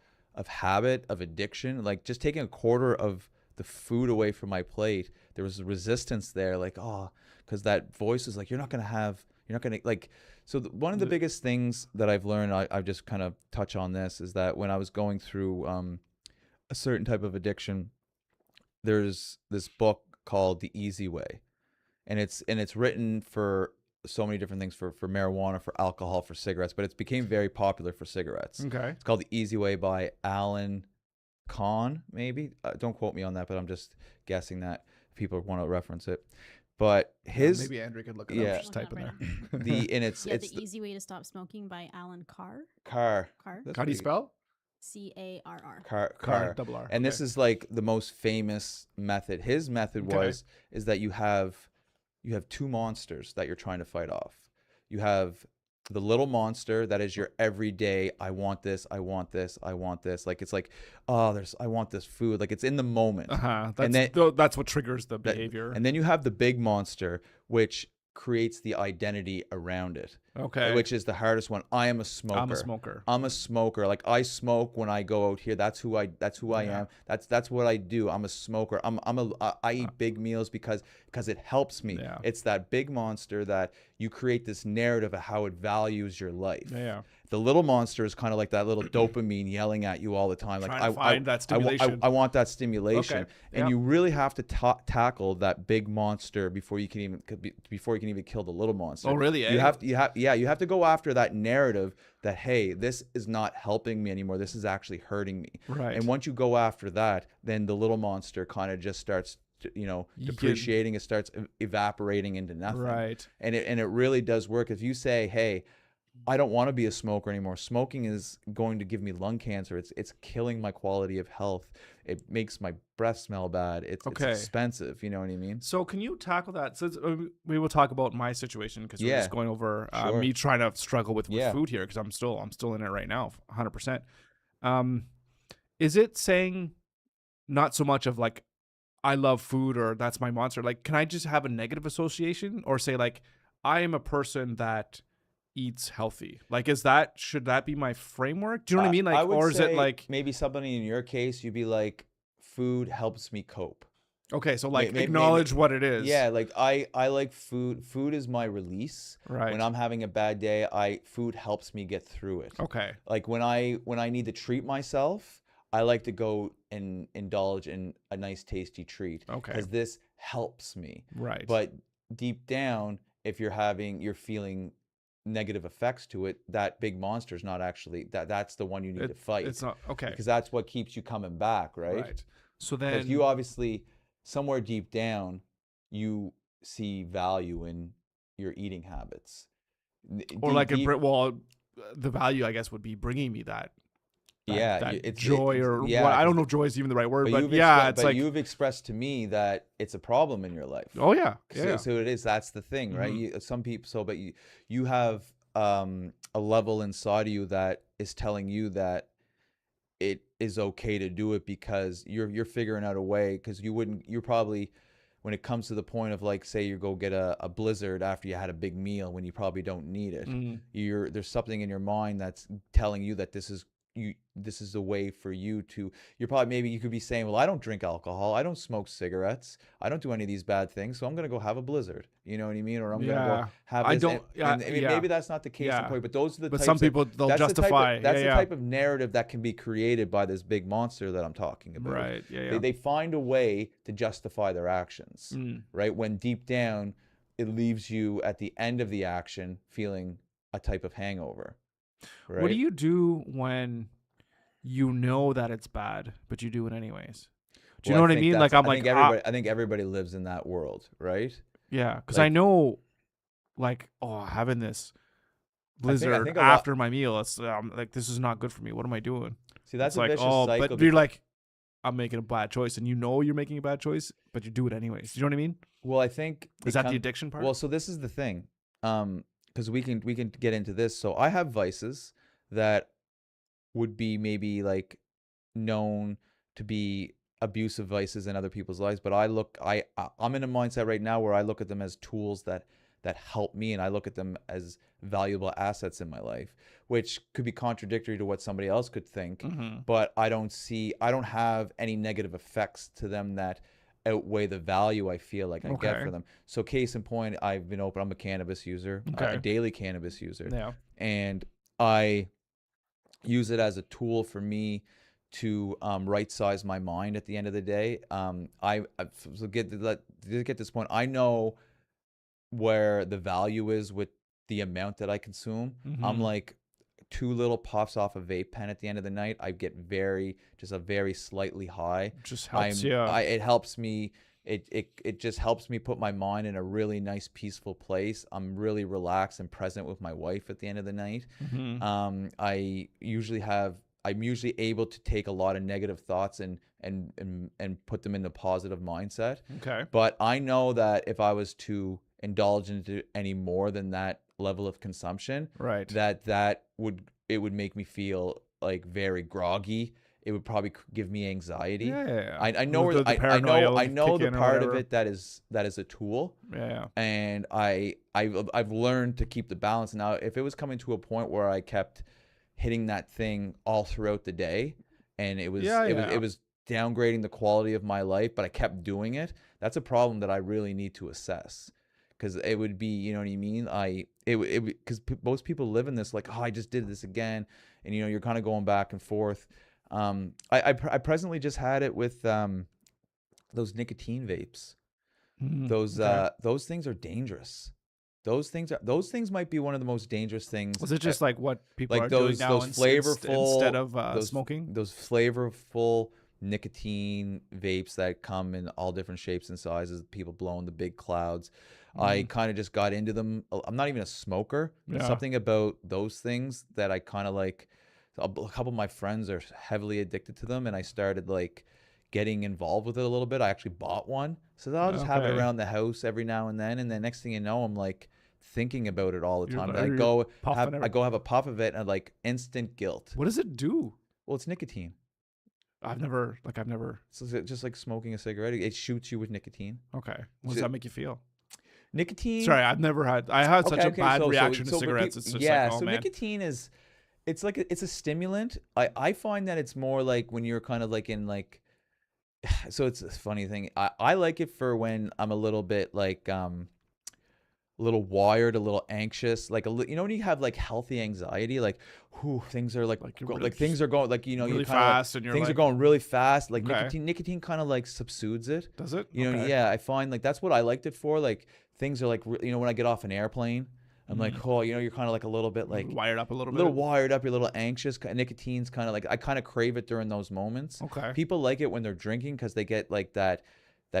habit, of addiction. Like, just taking a quarter of the food away from my plate, there was resistance there. Like, because that voice is like, you're not going to like. So one of the biggest things that I've learned, I just kind of touch on this, is that when I was going through a certain type of addiction, there's this book called The Easy Way. And it's written for so many different things, for marijuana, for alcohol, for cigarettes, but it's became very popular for cigarettes. Okay. It's called The Easy Way by Alan Kahn, maybe. Don't quote me on that, but I'm just guessing that people want to reference it. But maybe Andrew could look it up. Yeah. Just type in there. It's The Easy Way to Stop Smoking by Alan Carr. Carr. How do you spell? Carr. Carr. Double R. And this is like the most famous method. His method is that you have two monsters that you're trying to fight off. You have the little monster that is your everyday, I want this, I want this, I want this. Like, it's like, I want this food. Like, it's in the moment. That's what triggers the behavior. And then you have the big monster, which creates the identity around it. Okay. Which is the hardest one. I am a smoker. I'm a smoker. Like, I smoke when I go out here. That's who I am. That's what I do. I'm a smoker. I eat big meals because it helps me. Yeah. It's that big monster that you create this narrative of how it values your life. Yeah. The little monster is kind of like that little dopamine yelling at you all the time. Like, I find that stimulation. I want that stimulation. Okay. And you really have to tackle that big monster before you can even kill the little monster. Oh, really? You have to go after that narrative that, hey, this is not helping me anymore. This is actually hurting me. Right. And once you go after that, then the little monster kind of just starts, you know, depreciating. It starts evaporating into nothing. Right. And it really does work. If you say, hey, I don't want to be a smoker anymore. Smoking is going to give me lung cancer. It's killing my quality of health. It makes my breath smell bad. It's expensive. You know what I mean? So can you tackle that? So we will talk about my situation, because we're just going over me trying to struggle with food here, because I'm still in it right now, 100%. Is it saying not so much of like, I love food, or that's my monster? Like, can I just have a negative association, or say like, I am a person that eats healthy? Like, should that be my framework? Do you know what I mean? Like, or is it like maybe somebody in your case, you'd be like, food helps me cope. Okay, so like acknowledge what it is. Yeah, like I like food. Food is my release. Right. When I'm having a bad day, food helps me get through it. Okay. Like when I need to treat myself, I like to go and indulge in a nice tasty treat. Okay. Because this helps me. Right. But deep down, if you're feeling negative effects to it, that big monster is not actually that's the one you need to fight. It's not okay, because that's what keeps you coming back, right? So then, because you obviously somewhere deep down you see value in your eating habits, or the value, I guess, would be bringing me that joy, or what, I don't know if joy is even the right word, but you've expressed to me that it's a problem in your life. Oh yeah. So it is. That's the thing, right? Some people. But you have a level inside of you that is telling you that it is okay to do it, because you're figuring out a way. Because you're probably, when it comes to the point of, like, say you go get a Blizzard after you had a big meal when you probably don't need it. There's something in your mind that's telling you that this is, this is a way for you to, maybe you could be saying, well, I don't drink alcohol, I don't smoke cigarettes, I don't do any of these bad things, so I'm going to go have a Blizzard, you know what I mean? Or I'm going to go have this. Maybe that's not the case in point, but those are the but types some people, they'll justify. That's the type of narrative that can be created by this big monster that I'm talking about. Right, yeah. They find a way to justify their actions, right? When deep down, it leaves you at the end of the action feeling a type of hangover. Right? What do you do when you know that it's bad, but you do it anyways? Do you know what I mean? Like I think everybody lives in that world, right? Yeah, because I know, like, having this Blizzard after my meal, it's like, this is not good for me. What am I doing? See, that's a vicious cycle. But you're like, I'm making a bad choice, and you know you're making a bad choice, but you do it anyways. You know what I mean? Well, I think is that the addiction part? Well, so this is the thing, because we can get into this. So I have vices that would be maybe like known to be abusive vices in other people's lives, but I'm in a mindset right now where I look at them as tools that help me, and I look at them as valuable assets in my life, which could be contradictory to what somebody else could think. But I don't have any negative effects to them that outweigh the value I feel like I get for them. So case in point, I'm a cannabis user, a daily cannabis user, and I use it as a tool for me to right size my mind at the end of the day. To get this point, I know where the value is with the amount that I consume. I'm like 2 little puffs off a vape pen at the end of the night, I get very slightly high. Just helps, it helps me. It just helps me put my mind in a really nice, peaceful place. I'm really relaxed and present with my wife at the end of the night. I'm usually able to take a lot of negative thoughts and put them into positive mindset. Okay. But I know that if I was to indulge into any more than that level of consumption, right, that would make me feel like very groggy. It would probably give me anxiety. Yeah. I know the part of it that is a tool. Yeah. And I've learned to keep the balance. Now, if it was coming to a point where I kept hitting that thing all throughout the day, and it was downgrading the quality of my life, but I kept doing it, that's a problem that I really need to assess. Because it would be, you know what I mean? Because most people live in this like, I just did this again, and you're kind of going back and forth. I presently just had it with those nicotine vapes. Those things are dangerous. Those things might be one of the most dangerous things. Was it just like what people like are those doing now flavorful instead of smoking? Those flavorful nicotine vapes that come in all different shapes and sizes. People blowing the big clouds. I kind of just got into them. I'm not even a smoker. But something about those things that I kind of like. A couple of my friends are heavily addicted to them, and I started like getting involved with it a little bit. I actually bought one, so I'll just have it around the house every now and then next thing you know, I'm like thinking about it all the time. I go have a puff of it, and like instant guilt. What does it do? Well, it's nicotine. I've never. So it's just like smoking a cigarette. It shoots you with nicotine. Okay. What does that make you feel? Nicotine. Sorry, I had such a bad reaction to cigarettes. It's just like, oh man. Nicotine is, it's like it's a stimulant. I find that it's more like when you're kind of like in like, so it's a funny thing. I like it for when I'm a little bit like a little wired, a little anxious, like when you have like healthy anxiety, like things are like things are going like really fast, and things are going really fast. Like nicotine kind of like subsudes it. Does it? Yeah. I find like that's what I liked it for. Like things are like when I get off an airplane, I'm like, you're kind of like a little bit like wired up a little bit. Wired up, you're a little anxious. Nicotine's kind of like I kind of crave it during those moments. Okay. People like it when they're drinking because they get like that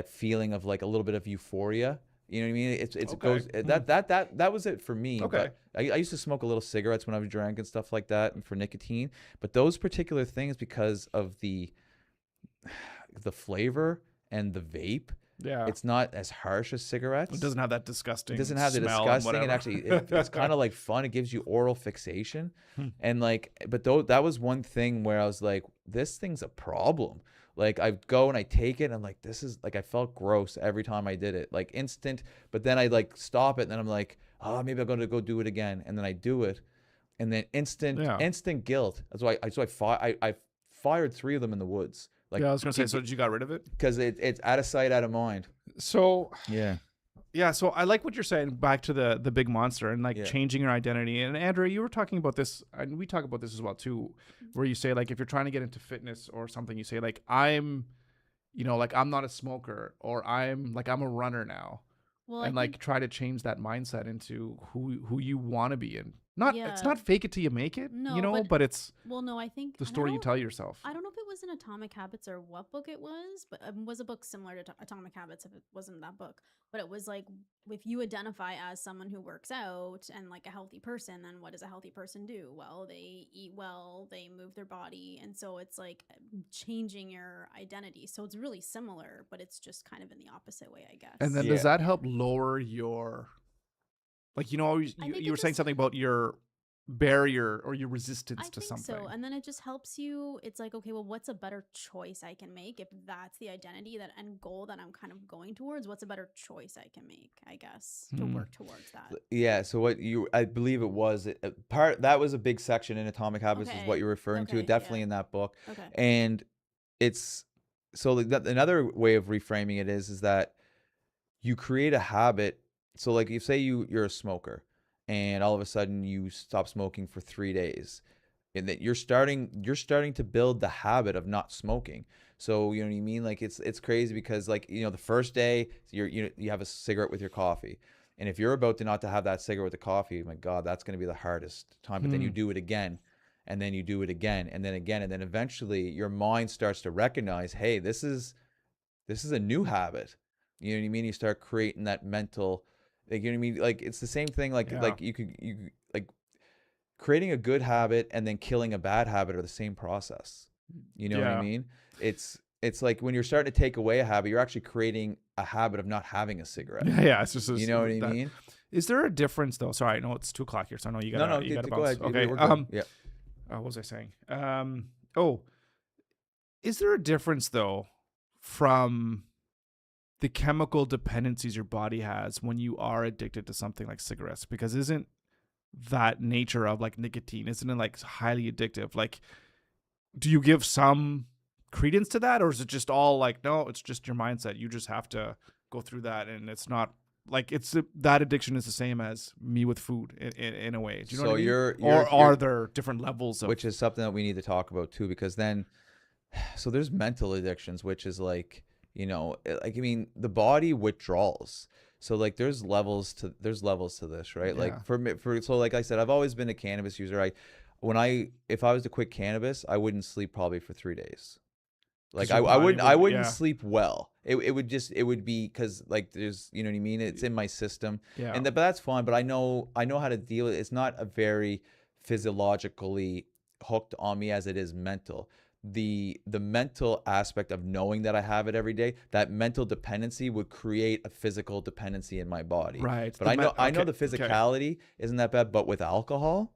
feeling of like a little bit of euphoria. You know what I mean? It goes that was it for me. Okay. But I used to smoke a little cigarettes when I was drunk and stuff like that, and for nicotine. But those particular things, because of the flavor and the vape, it's not as harsh as cigarettes. It doesn't have that disgusting. It doesn't have the disgusting. It actually it's kind of like fun. It gives you oral fixation, and like, but that was one thing where I was like, this thing's a problem. Like I go and I take it and I'm like, this is like, I felt gross every time I did it, like instant. But then I like stop it and then I'm like, maybe I'm going to go do it again. And then I do it. and then instant guilt. That's why I fired 3 of them in the woods. Like, yeah, I was gonna say. So did you got rid of it? Because it's out of sight, out of mind. So Yeah. So I like what you're saying. Back to the big monster and like changing your identity. And Andrew, you were talking about this, and we talk about this as well too, where you say like if you're trying to get into fitness or something, you say like I'm not a smoker, or I'm a runner now. Well, and like try to change that mindset into who you want to be in. It's not fake it till you make it, but it's I think the story you tell yourself. I don't know if it was in Atomic Habits or what book it was, but it was a book similar to Atomic Habits if it wasn't that book. But it was like, if you identify as someone who works out and like a healthy person, then what does a healthy person do? Well, they eat well, they move their body. And so it's like changing your identity. So it's really similar, but it's just kind of in the opposite way, I guess. And then does that help lower your, like, you were saying something about your barrier or your resistance to something. So, and then it just helps you. It's like, okay, well, what's a better choice I can make if that's the identity, that end goal that I'm kind of going towards? What's a better choice I can make, I guess, to work towards that? Yeah. So I believe it was that was a big section in Atomic Habits, is what you're referring to. Definitely in that book. Okay. And it's so another way of reframing it is that you create a habit. So like, if say you're a smoker, and all of a sudden you stop smoking for 3 days, and that you're starting to build the habit of not smoking. So you know what I mean? Like, it's crazy because, like, the first day you have a cigarette with your coffee, and if you're about to not to have that cigarette with the coffee, my God, that's going to be the hardest time. But then you do it again, and then you do it again, and then again, and then eventually your mind starts to recognize, hey, this is a new habit. You know what I mean? You start creating that mental, like, you know what I mean? Like, it's the same thing. Like you like creating a good habit and then killing a bad habit are the same process. You know what I mean? It's like when you're starting to take away a habit, you're actually creating a habit of not having a cigarette. Yeah. It's just you know what I mean? Is there a difference though? Sorry, I know it's 2:00 here, so I know you got you got to go bounce. ahead. Okay. Yeah. What was I saying? Is there a difference though from the chemical dependencies your body has when you are addicted to something like cigarettes? Because isn't that nature of like nicotine, isn't it like highly addictive? Like, do you give some credence to that, or is it just all like, no, it's just your mindset, you just have to go through that, and it's not like that addiction is the same as me with food in a way? Do you know what I mean? Or are there different levels of, which is something that we need to talk about too, because then so there's mental addictions, which is like, like, I mean, the body withdrawals. So like there's levels to this, right? Yeah. Like so like I said, I've always been a cannabis user. If I was to quit cannabis, I wouldn't sleep probably for 3 days. Like I wouldn't sleep well. It would be because like there's, you know what I mean? It's in my system. Yeah. But that's fine. But I know how to deal with it. It's not a very physiologically hooked on me as it is mental. The mental aspect of knowing that I have it every day, that mental dependency would create a physical dependency in my body. Right. But I know the physicality isn't that bad, but with alcohol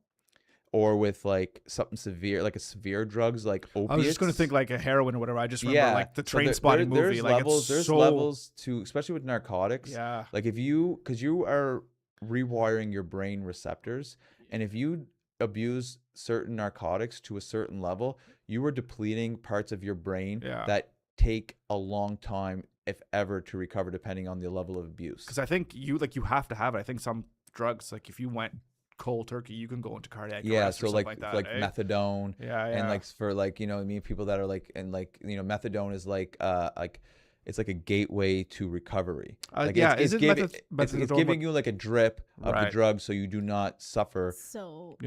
or with like something severe, like a severe drugs like opiates. I was just going to think like a heroin or whatever. I just remember like the Trainspotting movie. Like there's levels to, especially with narcotics. Yeah. Like because you are rewiring your brain receptors, and if you abuse certain narcotics to a certain level, you are depleting parts of your brain that take a long time, if ever, to recover, depending on the level of abuse. Because I think you have to have it. I think some drugs, like if you went cold turkey, you can go into cardiac arrest so or something like that, like methadone. And like for like, people that are like, and like, methadone is like it's like a gateway to recovery. Like it's giving you like a drip of the drug so you do not suffer. So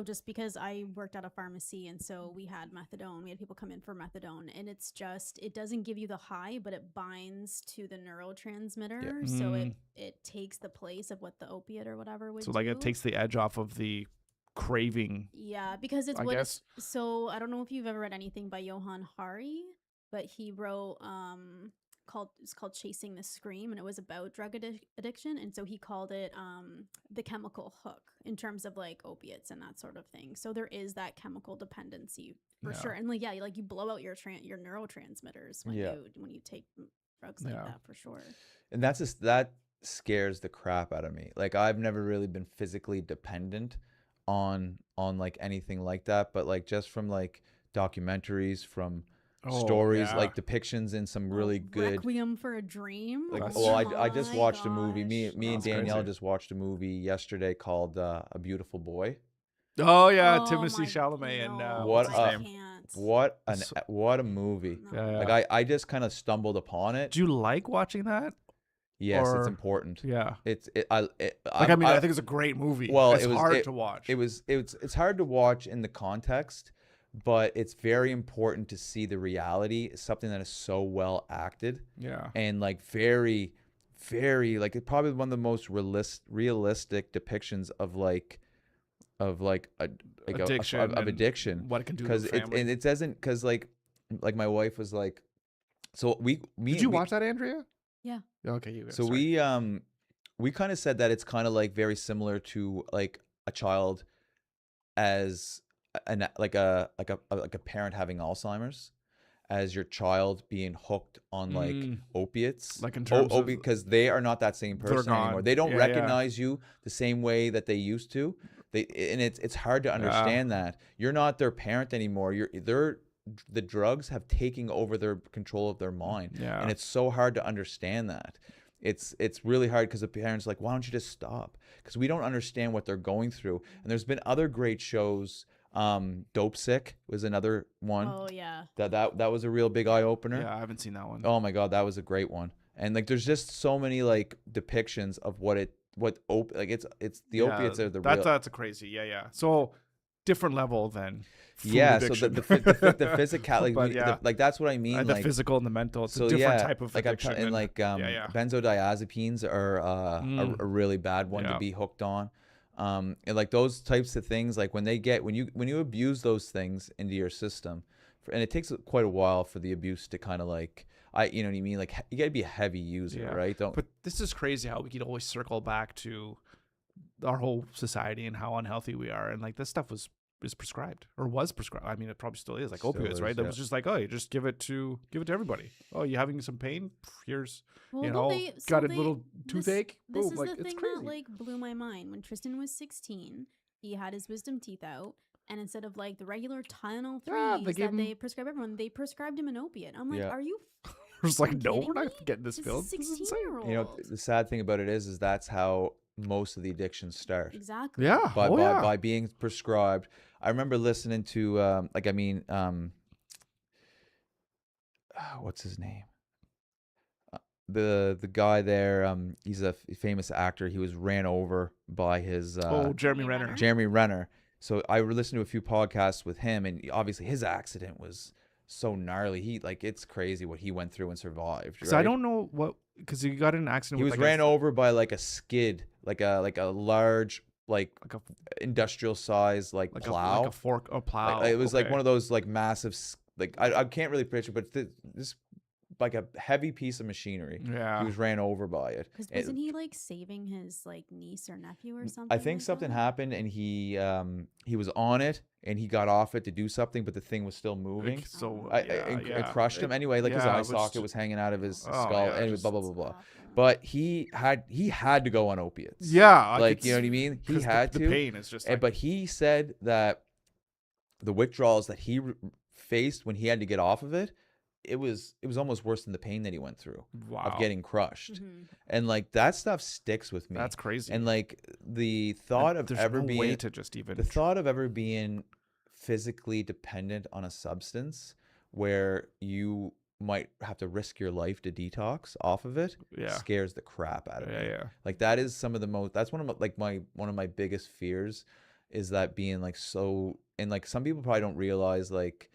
just because I worked at a pharmacy, and so we had methadone, we had people come in for methadone, and it's just, it doesn't give you the high, but it binds to the neurotransmitter. So it takes the place of what the opiate or whatever would do. So like it takes the edge off of the craving. Yeah, because it's so I don't know if you've ever read anything by Johann Hari, but he wrote it's called Chasing the Scream, and it was about drug addiction, and so he called it the chemical hook in terms of like opiates and that sort of thing. So there is that chemical dependency for sure, and like you blow out your neurotransmitters when you take drugs like that, for sure. And that scares the crap out of me. Like, I've never really been physically dependent on like anything like that, but like just from like documentaries, from Oh, stories, yeah. like depictions in some really good. Requiem for a Dream. Like, That's well, true. I just my watched a movie. Me gosh. and That's Danielle crazy. just watched a movie yesterday called A Beautiful Boy. Oh yeah, Oh Timothée my, Chalamet and no, What what's his I name? can't. So- what a movie. No. Yeah, Like yeah. I just kind of stumbled upon it. Do you like watching that? Yes, it's Or- important. Yeah. It's Like I mean, I think it's a great movie. well, It's hard to watch. it's hard to watch in the context, but it's very important to see the reality. It's something that is so well acted Yeah. and like very, very like it's probably one of the most realistic depictions of like Addiction. of and addiction, What it can do to because the it family. and it doesn't, because like my wife was like, so Did you watch that, Andrea? Yeah. Okay, you. so Sorry. we kind of said that it's kind of like very similar to like a child as like a parent having Alzheimer's, as your child being hooked on like opiates, Like in terms of because they are not that same they're person anymore. gone. They don't Yeah, yeah. recognize you the same way that they used to. And it's hard to understand that you're not their parent anymore. The drugs have taken over their control of their mind. Yeah. And it's so hard to understand that. It's really hard because the parents are like, why don't you just stop? Because we don't understand what they're going through. And there's been other great shows. Dope Sick was another one. Oh yeah. That was a real big eye opener. Yeah, I haven't seen that one. Oh my God, that was a great one. And like there's just so many like depictions of it's the opiates are the real. That's a crazy. Yeah, yeah. So different level than food Yeah, addiction. so the physicality, But yeah. like that's what I mean. The like physical and the mental. It's so a different yeah, type of like addiction. and like yeah. benzodiazepines are a really bad one to be hooked on. And like those types of things, like when you abuse those things into your system, and it takes quite a while for the abuse to kind of like, you know what I mean? Like you got to be a heavy user, right? But this is crazy how we could always circle back to our whole society and how unhealthy we are, and like this stuff is prescribed or was prescribed. I mean, it probably still is, like opioids, right? That was just like, oh, you just give it to everybody. Oh, you having some pain? Here's got a little toothache. This Boom, is like the it's thing crazy. that like blew my mind. When Tristan was 16, he had his wisdom teeth out, and instead of like the regular Tylenol 3s they prescribe everyone, they prescribed him an opiate. I'm like, are you? Just like, no, kidding we're not me? getting this filled. 16-year-old. You know, the sad thing about it is that's how most of the addictions start. Exactly. Yeah. By being prescribed. I remember listening to what's his name? The guy there, he's a famous actor. He was ran over by his Jeremy Renner. Jeremy Renner. So I listened to a few podcasts with him, and obviously his accident was so gnarly. It's crazy what he went through and survived. Right? So I don't know because he got in an accident. He was ran over by like a skid, like a large like a industrial size like plow, like a fork or plow. It was like one of those like massive, like I can't really picture, but this like a heavy piece of machinery. Yeah, he was ran over by it. Because wasn't he like saving his like niece or nephew or something? I think like something that? happened, and he was on it, and he got off it to do something, but the thing was still moving. So it crushed him. Anyway, like his eye socket was hanging out of his skull. Anyway, blah blah blah blah. But he had to go on opiates. Yeah, like you know what I mean. He had the to. pain is just. But he said that the withdrawals that he faced when he had to get off of it, it was almost worse than the pain that he went through of getting crushed. And like that stuff sticks with me. That's crazy. And like the thought of ever being way to just even the thought of ever being physically dependent on a substance where you might have to risk your life to detox off of it scares the crap out of me. Like that is some of the most, that's one of my biggest fears, is that being like so, and like some people probably don't realize, like,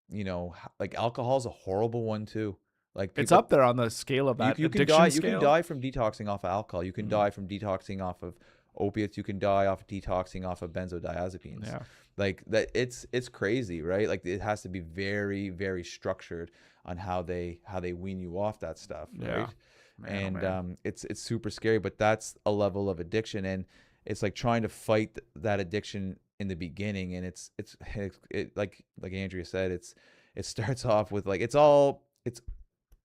you know, like alcohol is a horrible one too. Like it's up there on the scale of that you can addiction die. scale. You can die from detoxing off of alcohol. You can die from detoxing off of opiates. You can die off of detoxing off of benzodiazepines. Yeah. Like that, it's crazy, right? Like it has to be very, very structured on how they wean you off that stuff, right? And it's super scary, but that's a level of addiction, and it's like trying to fight that addiction in the beginning, and it's like Andrea said, it starts off with like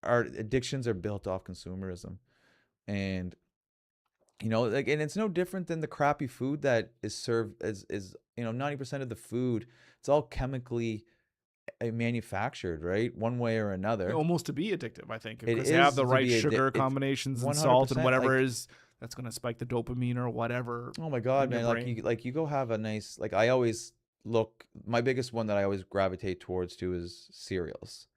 our addictions are built off consumerism, and You know, like, and it's no different than the crappy food that is served is 90% of the food, it's all chemically manufactured, right? One way or another. Almost to be addictive, I think, It because they have is the to right be sugar combinations and salt and 100%. whatever Like, is that's going to spike the dopamine or whatever. oh my God, in your man! brain. Like you go have a nice, like, I always look. My biggest one that I always gravitate towards too is cereals.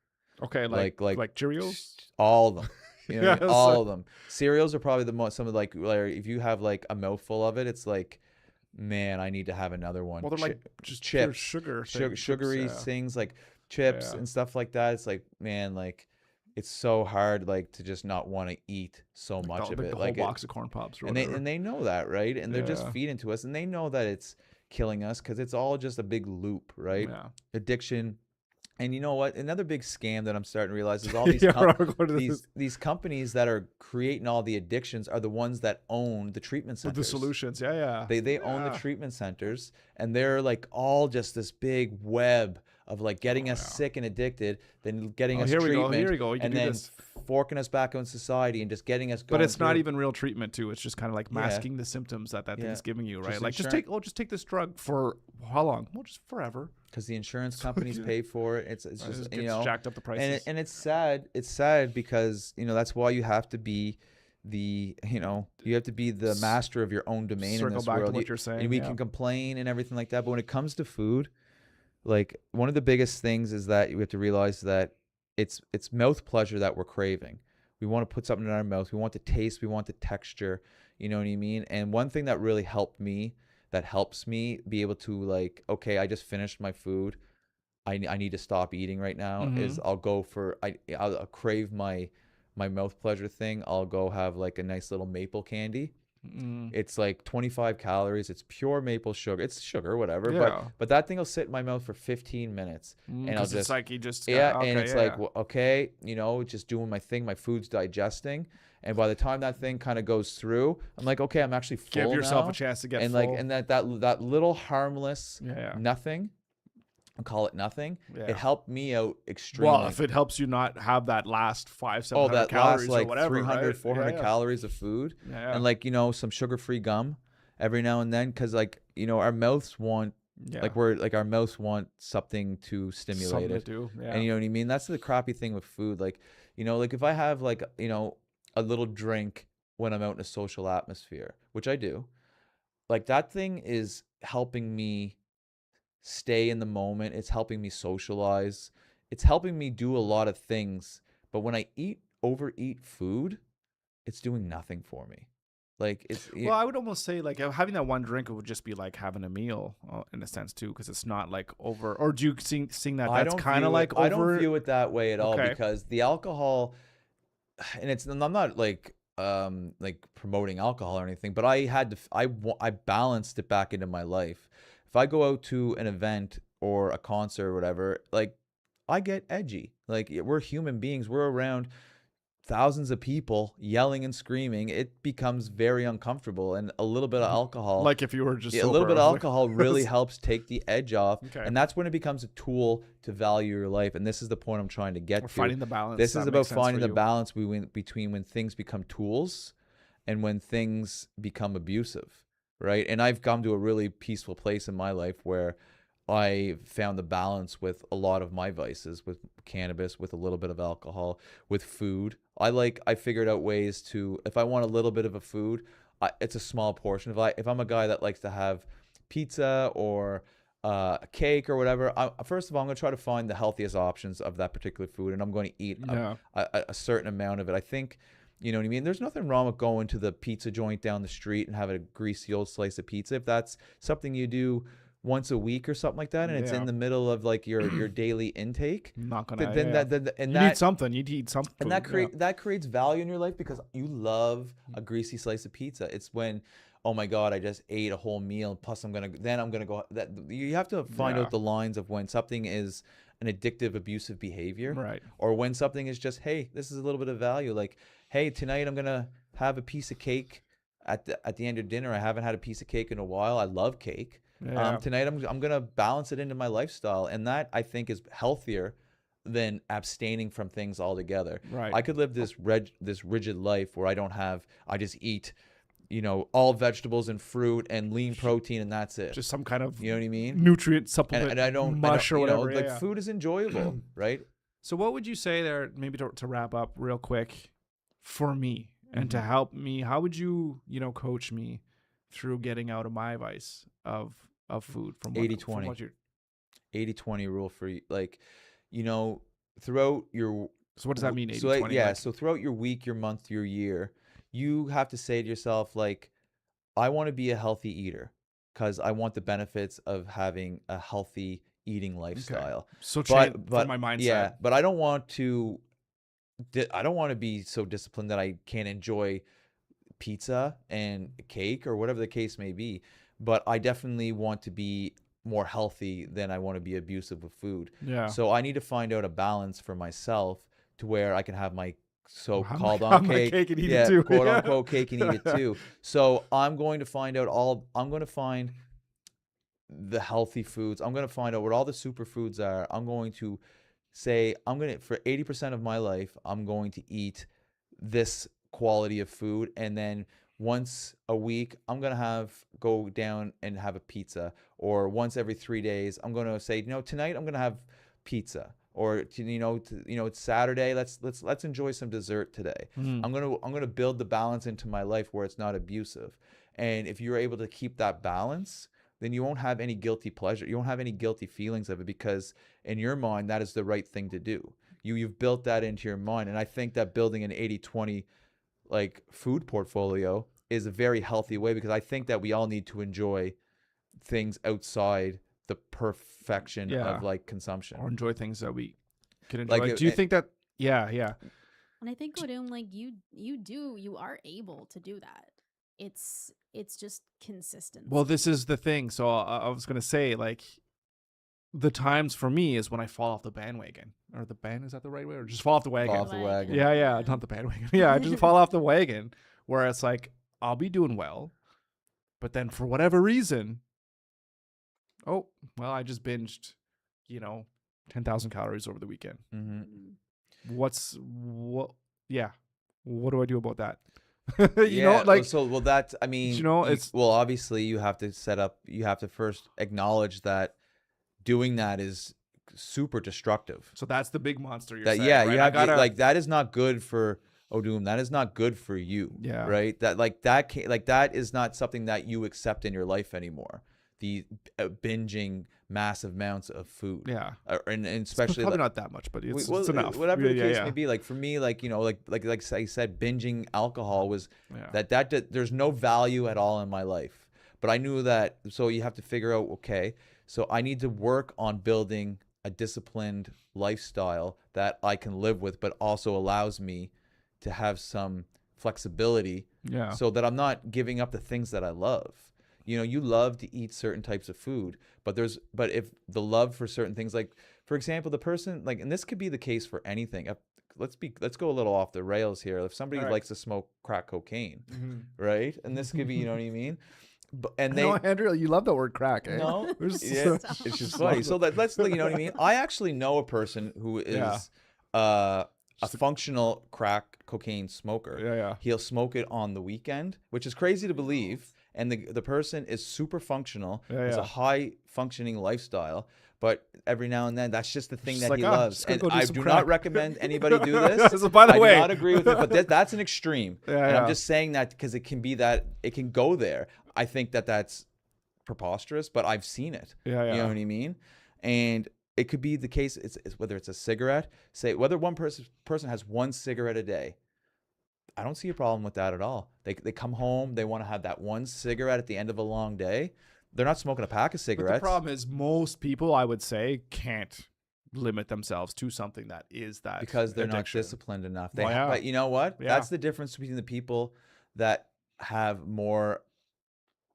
Okay, like Cheerios. All of them. You know what I mean? Yes. All of them. Cereals are probably the most. Some of, like if you have like a mouthful of it, it's like, man, I need to have another one. Well, they're like just pure chips, sugar, sugary chips, things like chips Yeah. and stuff like that. It's like, man, like, it's so hard, like, to just not want to eat so Like much of the it. whole Like, box of corn pops or and whatever. they know that, right? And they're just Yeah. feeding to us, and they know that it's killing us because it's all just a big loop, right? Yeah. Addiction. And you know what? Another big scam that I'm starting to realize is all these these companies that are creating all the addictions are the ones that own the treatment centers. With the solutions, yeah. They own the treatment centers, and they're like all just this big web of like getting us sick and addicted, then getting us treatment, here we go. You and do then this. forking us back on society and just getting us going. But it's not even real treatment too. It's just kind of like Yeah. masking the symptoms that thing's giving you, right? Just Like just take this drug for how long? Well, just forever. because the insurance companies pay for it. It's just gets jacked up the prices. and it's sad. It's sad because that's why you have to be the master of your own domain in this back world. to what you're saying. And we can complain and everything like that, but when it comes to food, like, one of the biggest things is that we have to realize that it's mouth pleasure that we're craving. We want to put something in our mouth. We want the taste. We want the texture. You know what I mean? And one thing that really helps me be able to, like, okay, I just finished my food. I need to stop eating right now. Is I'll go for I'll crave my mouth pleasure thing. I'll go have like a nice little maple candy. It's like 25 calories. It's pure maple sugar. It's sugar, whatever. Yeah. But that thing will sit in my mouth for 15 minutes, and I'll just, it's like you just and it's like, well, okay, just doing my thing. My food's digesting, and by the time that thing kind of goes through, I'm like, okay, I'm actually full give yourself now. a chance to get and full. like, and that little harmless nothing. I'll call it nothing. Yeah. It helped me out extremely. Well, if it helps you not have that last 700 that calories last, like, or whatever, 300, right? 400 calories of food, Yeah. and like, some sugar-free gum every now and then, because like, our mouths want our mouths want something to stimulate Something it. to do. Yeah. And you know what I mean? That's the crappy thing with food. Like, like if I have like, a little drink when I'm out in a social atmosphere, which I do, like, that thing is helping me stay in the moment. It's helping me socialize. It's helping me do a lot of things. But when I overeat food, it's doing nothing for me. Like, well, I would almost say like having that one drink would just be like having a meal in a sense too, because it's not like over. Or do you seeing that that's kind of like over? I don't view it that way at all, because the alcohol, and I'm not like promoting alcohol or anything, but I balanced it back into my life. If I go out to an event or a concert or whatever, like, I get edgy. Like, we're human beings. We're around thousands of people yelling and screaming. It becomes very uncomfortable, and a little bit of alcohol, like if you were just sober, a little bit of alcohol really helps take the edge off. Okay. And that's when it becomes a tool to value your life. And this is the point I'm trying to get to. Finding the balance. This is about finding the balance between when things become tools and when things become abusive, right? And I've come to a really peaceful place in my life where I found the balance with a lot of my vices, with cannabis, with a little bit of alcohol, with food. I figured out ways to, if I want a little bit of a food, it's a small portion. If I'm a guy that likes to have pizza or a cake or whatever, first of all, I'm going to try to find the healthiest options of that particular food, and I'm going to eat a certain amount of it. I think, you know what I mean? There's nothing wrong with going to the pizza joint down the street and having a greasy old slice of pizza. If that's something you do once a week or something like that, and it's in the middle of like your daily intake, not gonna need something. You'd eat something, and that creates value in your life because you love a greasy slice of pizza. It's when, oh my God, I just ate a whole meal, plus I'm gonna go. That you have to find out the lines of when something is an addictive, abusive behavior, right? Or when something is just, hey, this is a little bit of value. Like, hey, tonight I'm gonna have a piece of cake at the end of dinner. I haven't had a piece of cake in a while. I love cake. Tonight I'm gonna balance it into my lifestyle, and that, I think, is healthier than abstaining from things altogether. Right. I could live this rigid life where I just eat all vegetables and fruit and lean protein, and that's it. Just some kind of you know what I mean? nutrient supplement, and I don't mush or whatever. like food is enjoyable, right? So what would you say there, maybe to wrap up real quick, for me and to help me? How would you, coach me through getting out of my vice of food from 80-20. 80-20 rule for you, like, throughout your. So what does that mean? 80-20? So so throughout your week, your month, your year, you have to say to yourself, like, I want to be a healthy eater because I want the benefits of having a healthy eating lifestyle. Okay. So but my mindset. Yeah, but I don't want to be so disciplined that I can't enjoy pizza and cake or whatever the case may be. But I definitely want to be more healthy than I want to be abusive with food. Yeah. So I need to find out a balance for myself to where I can have my so-called cake and eat it too. quote unquote cake and eat it too. So I'm going to find the healthy foods. I'm going to find out what all the superfoods are. I'm going to say, for 80% of my life, I'm going to eat this quality of food. And then once a week, I'm going to go down and have a pizza. Or once every 3 days, I'm going to say, tonight I'm going to have pizza. Or it's Saturday. Let's enjoy some dessert today. I'm gonna build the balance into my life where it's not abusive. And if you're able to keep that balance, then you won't have any guilty pleasure. You won't have any guilty feelings of it, because in your mind that is the right thing to do. You've built that into your mind, and I think that building an 80-20 like food portfolio is a very healthy way, because I think that we all need to enjoy things outside the perfection of like consumption, or enjoy things that we can enjoy. Like, do you think that? Yeah. And I think, Odom, like you are able to do that. It's just consistent. Well, this is the thing. So I was gonna say, like, the times for me is when I fall off the bandwagon, or the band, is that the right way, or just fall off the wagon? Fall off the wagon. Yeah, not the bandwagon. Yeah, I just fall off the wagon, where it's like I'll be doing well, but then for whatever reason, I just binged, 10,000 calories over the weekend. Yeah. What do I do about that? Obviously you have to first acknowledge that doing that is super destructive. So that's the big monster you're saying, right? You have to, that is not good for Odom. That is not good for you. Yeah. Right? That is not something that you accept in your life anymore. The binging masassive amounts of food. Yeah. And especially probably not that much, but it's enough. Whatever the case may be. Like for me, like I said, binging alcohol was that there's no value at all in my life. But I knew that, so you have to figure out, okay, so I need to work on building a disciplined lifestyle that I can live with, but also allows me to have some flexibility, so that I'm not giving up the things that I love. You love to eat certain types of food, but if the love for certain things, like for example, the person, like, and this could be the case for anything. Let's go a little off the rails here. If somebody likes to smoke crack cocaine, right? And this could be, you know what I mean? Andrew, you love the word crack, eh? No, it's just funny. So let's, you know what I mean? I actually know a person who is a functional crack cocaine smoker. Yeah. He'll smoke it on the weekend, which is crazy to believe. And the person is super functional. It's a high functioning lifestyle. But every now and then, that's just the thing that he loves. And I do not recommend anybody do this. By the way, I do not agree with it, but that's an extreme. And I'm just saying that because it can go there. I think that's preposterous, but I've seen it. You know what I mean? And it could be the case. It's whether it's a cigarette, whether one person has one cigarette a day. I don't see a problem with that at all. They come home, they want to have that one cigarette at the end of a long day. They're not smoking a pack of cigarettes. But the problem is most people, I would say, can't limit themselves to something that is that because they're addiction. Not disciplined enough. But you know what? Yeah. That's the difference between the people that have more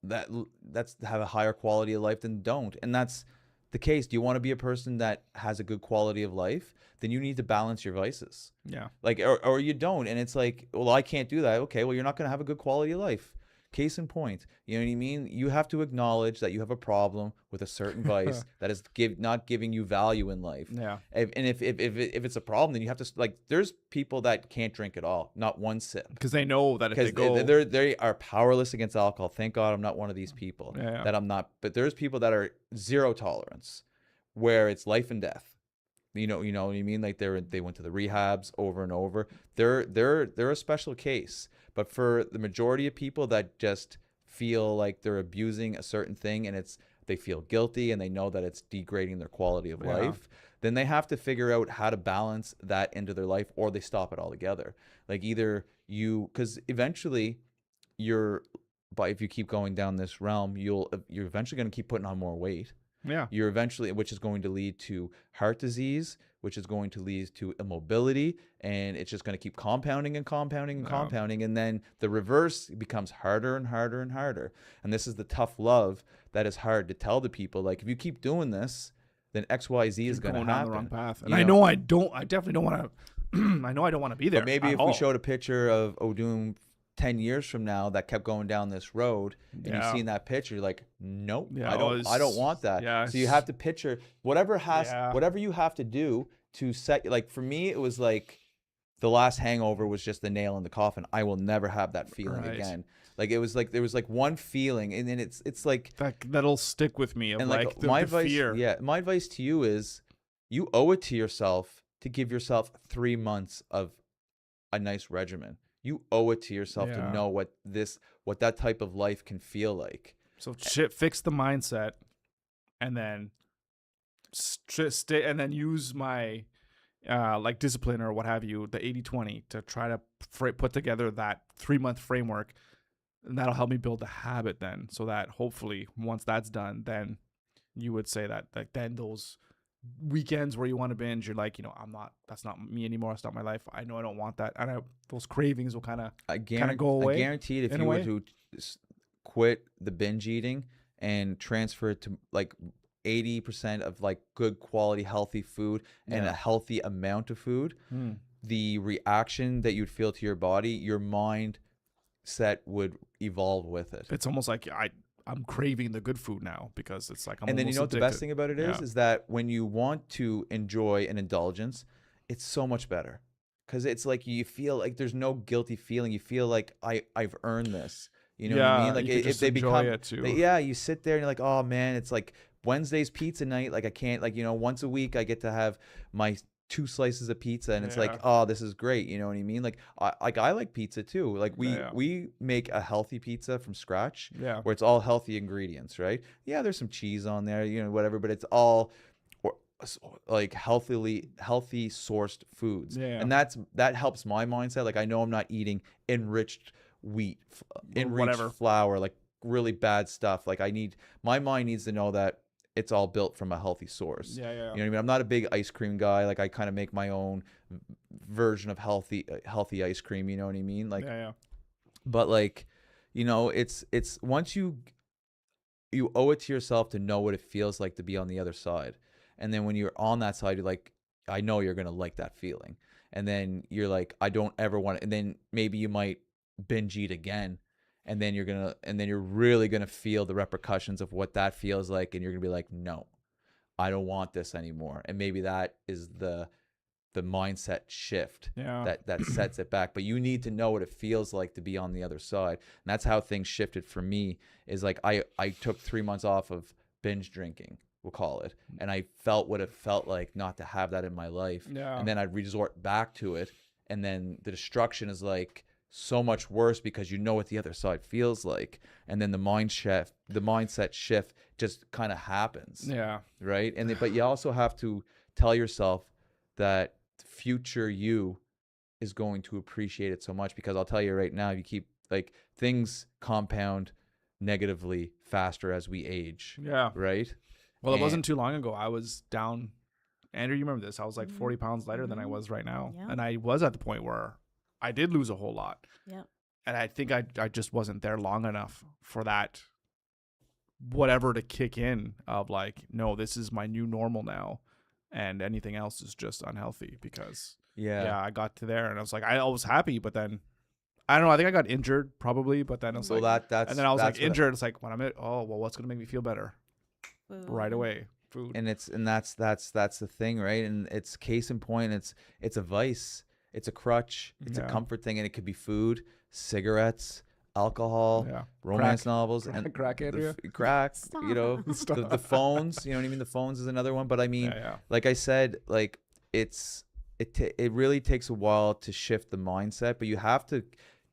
that's have a higher quality of life than don't. And that's the case. Do you want to be a person that has a good quality of life? Then you need to balance your vices. Yeah. Like, or you don't. And it's like, well, I can't do that. Okay, well, you're not going to have a good quality of life Case in point, you know what I mean? You have to acknowledge that you have a problem with a certain vice that is not giving you value in life. Yeah. And if it's a problem, then you have to, like, there's people that can't drink at all, not one sip. Because they know that if they go... They are powerless against alcohol. Thank God I'm not one of these people. Yeah. That I'm not. But there's people that are zero tolerance, where it's life and death. You know what I mean? Like they went to the rehabs over and over. They're a special case. But for the majority of people that just feel like they're abusing a certain thing and they feel guilty and they know that it's degrading their quality of life, then they have to figure out how to balance that into their life, or they stop it altogether. Like either because eventually if you keep going down this realm, you're eventually going to keep putting on more weight. Yeah. You're eventually, which is going to lead to heart disease, which is going to lead to immobility, and it's just going to keep compounding and compounding and compounding. And then the reverse becomes harder and harder and harder. And this is the tough love that is hard to tell the people. Like, if you keep doing this, then XYZ is going to happen. Down the wrong path. And I definitely don't want to, I know I don't want to be there. But maybe if we showed a picture of Odum 10 years from now that kept going down this road, and you've seen that picture, you're like, nope, I don't want that. Yeah, so you have to picture whatever you have to do to set, like for me, it was like the last hangover was just the nail in the coffin. I will never have that feeling again. Like it was like, there was like one feeling, and then it's like that'll stick with me. And like my advice, my advice to you is, you owe it to yourself to give yourself 3 months of a nice regimen. You owe it to yourself to know what that type of life can feel like. So fix the mindset, and then stay, and then use my like discipline or what have you, the 80-20, to try to put together that 3-month framework, and that'll help me build the habit then, so that hopefully once that's done, then you would say that then those weekends where you want to binge, you're like, that's not me anymore. It's not my life. I know I don't want that. And those cravings will kind of go away. I guarantee it, if you were to quit the binge eating and transfer it to like 80% of like good quality, healthy food and a healthy amount of food, the reaction that you'd feel to your body, your mind set would evolve with it. It's almost like I'm craving the good food now, because it's like and then you know what the best thing about it is that when you want to enjoy an indulgence, it's so much better, because it's like you feel like there's no guilty feeling. You feel like I've earned this. You know what I mean? Like if they become it too. You sit there and you're like, oh man, it's like Wednesday's pizza night. Like I can't, like, once a week I get to have my 2 slices of pizza, and it's like, oh, this is great. You know what I mean? Like I like pizza too. Like we make a healthy pizza from scratch, where it's all healthy ingredients, right? Yeah, there's some cheese on there, whatever, but it's all like healthy sourced foods. And that helps my mindset. Like I know I'm not eating enriched wheat, enriched flour, like really bad stuff. Like my mind needs to know that it's all built from a healthy source. You know what I mean? I'm not a big ice cream guy. Like I kind of make my own version of healthy ice cream. You know what I mean? Like, but like, it's once you owe it to yourself to know what it feels like to be on the other side. And then when you're on that side, you're like, I know you're going to like that feeling. And then you're like, I don't ever want it. And then maybe you might binge eat again. And then you're really gonna feel the repercussions of what that feels like, and you're gonna be like, no, I don't want this anymore. And maybe that is the mindset shift that sets it back. But you need to know what it feels like to be on the other side. And that's how things shifted for me. Is like I took 3 months off of binge drinking, we'll call it, and I felt what it felt like not to have that in my life. And then I'd resort back to it, and then the destruction is like so much worse, because you know what the other side feels like, and then the mindset shift just kind of happens. Right. But you also have to tell yourself that future you is going to appreciate it so much, because I'll tell you right now, you keep, like, things compound negatively faster as we age. Right. Well, it wasn't too long ago I was down, Andrew, you remember this, I was like 40 pounds lighter than I was right now. And I was at the point where I did lose a whole lot. And I think I just wasn't there long enough for that whatever to kick in of like, no, this is my new normal now, and anything else is just unhealthy, because I got to there and I was like, I was happy, but then I don't know. I think I got injured probably, but then it's So like, that's and then I was like what injured. It's like when I'm oh well, what's gonna make me feel better? Food. Right away, food. and that's the thing, right? And it's case in point. It's a vice. It's a crutch. It's a comfort thing, and it could be food, cigarettes, alcohol, romance novels, and crack, Andrea. Crack. You know, the phones. You know what I mean? The phones is another one. But I mean, like I said, like it really takes a while to shift the mindset, but you have to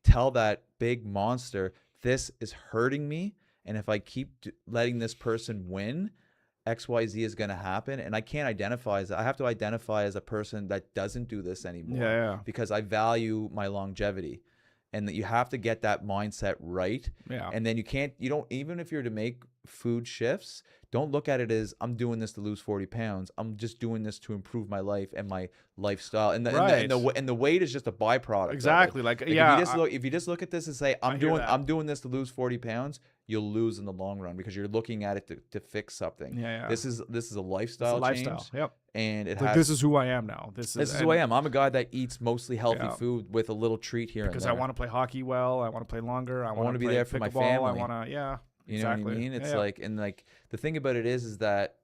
tell that big monster, this is hurting me, and if I keep letting this person win, XYZ is going to happen. And I can't identify as I have to identify as a person that doesn't do this anymore because I value my longevity. And that you have to get that mindset right. Yeah. And then you don't, even if you're to make food shifts, don't look at it as I'm doing this to lose 40 pounds. I'm just doing this to improve my life and my lifestyle. And the weight is just a byproduct. Exactly. Like if you just look at this and say, I'm doing this to lose 40 pounds, you'll lose in the long run because you're looking at it to fix something. Yeah. This is a lifestyle change. Yep. And this is who I am now. This is who I am. I'm a guy that eats mostly healthy food with a little treat here because I want to play hockey well. I want to play longer. I want to be there for my family. I want to, you know what I mean? It's like, and like the thing about it is that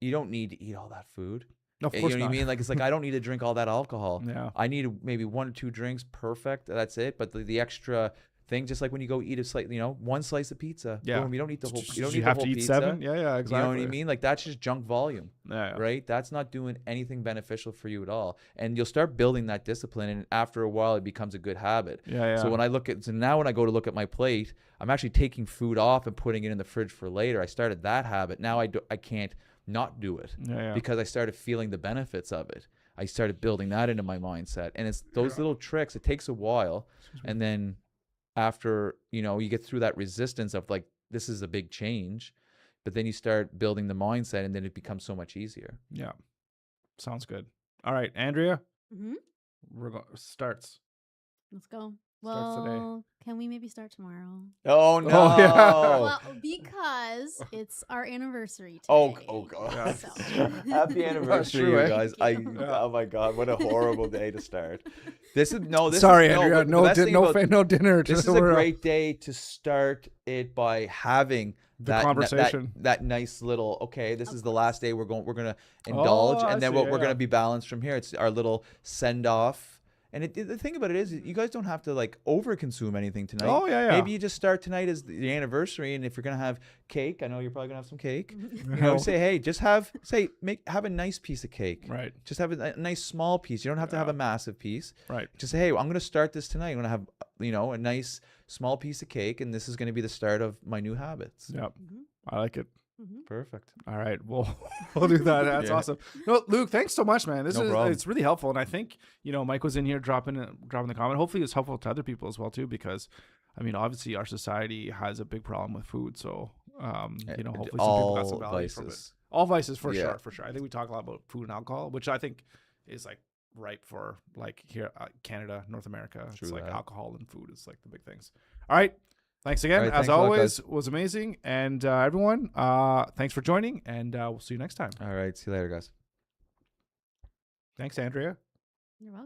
you don't need to eat all that food. No, of course you know not. what I mean? Like, it's like I don't need to drink all that alcohol. Yeah. I need maybe 1 or 2 drinks. Perfect. That's it. But the extra thing, just like when you go eat one slice of pizza. Yeah. Boom, you don't eat the whole. You don't you need have the whole to eat pizza. 7. Yeah, exactly. You know what I mean? Like that's just junk volume. Yeah. Right. That's not doing anything beneficial for you at all. And you'll start building that discipline, and after a while, it becomes a good habit. Yeah. So now when I go to look at my plate, I'm actually taking food off and putting it in the fridge for later. I started that habit. Now I can't not do it because I started feeling the benefits of it. I started building that into my mindset, and it's those little tricks. It takes a while, and then after you get through that resistance of like this is a big change, but then you start building the mindset, and then it becomes so much easier. Yeah, sounds good. All right, Andrea, starts. Let's go. Well, can we maybe start tomorrow? Oh no! Oh, yeah. Well, because it's our anniversary today. Oh god! So. Happy anniversary, you guys! Oh my god, what a horrible day to start. Sorry, Andrea. No dinner. This is a great day to start it by having the conversation. That nice little. This is the last day we're gonna indulge, and then we're gonna be balanced from here. It's our little send off. And the thing about it is, you guys don't have to like over consume anything tonight. Oh yeah. Maybe you just start tonight as the anniversary, and if you're gonna have cake, I know you're probably gonna have some cake. Say hey, just have a nice piece of cake. Right. Just have a nice small piece. You don't have to have a massive piece. Right. Just say hey, I'm gonna start this tonight. I'm gonna have a nice small piece of cake, and this is gonna be the start of my new habits. Yep. I like it. Perfect. All right, we'll do that. That's awesome. No, Luke, thanks so much, man. It's really helpful, and I think Mike was in here dropping the comment. Hopefully, it's helpful to other people as well too, because I mean, obviously, our society has a big problem with food. So, hopefully, some people got some value from it. All vices for sure. I think we talk a lot about food and alcohol, which I think is like ripe for like here, Canada, North America. It's like alcohol and food is like the big things. All right. Thanks again. As always, was amazing. And everyone, thanks for joining, and we'll see you next time. All right. See you later, guys. Thanks, Andrea. You're welcome.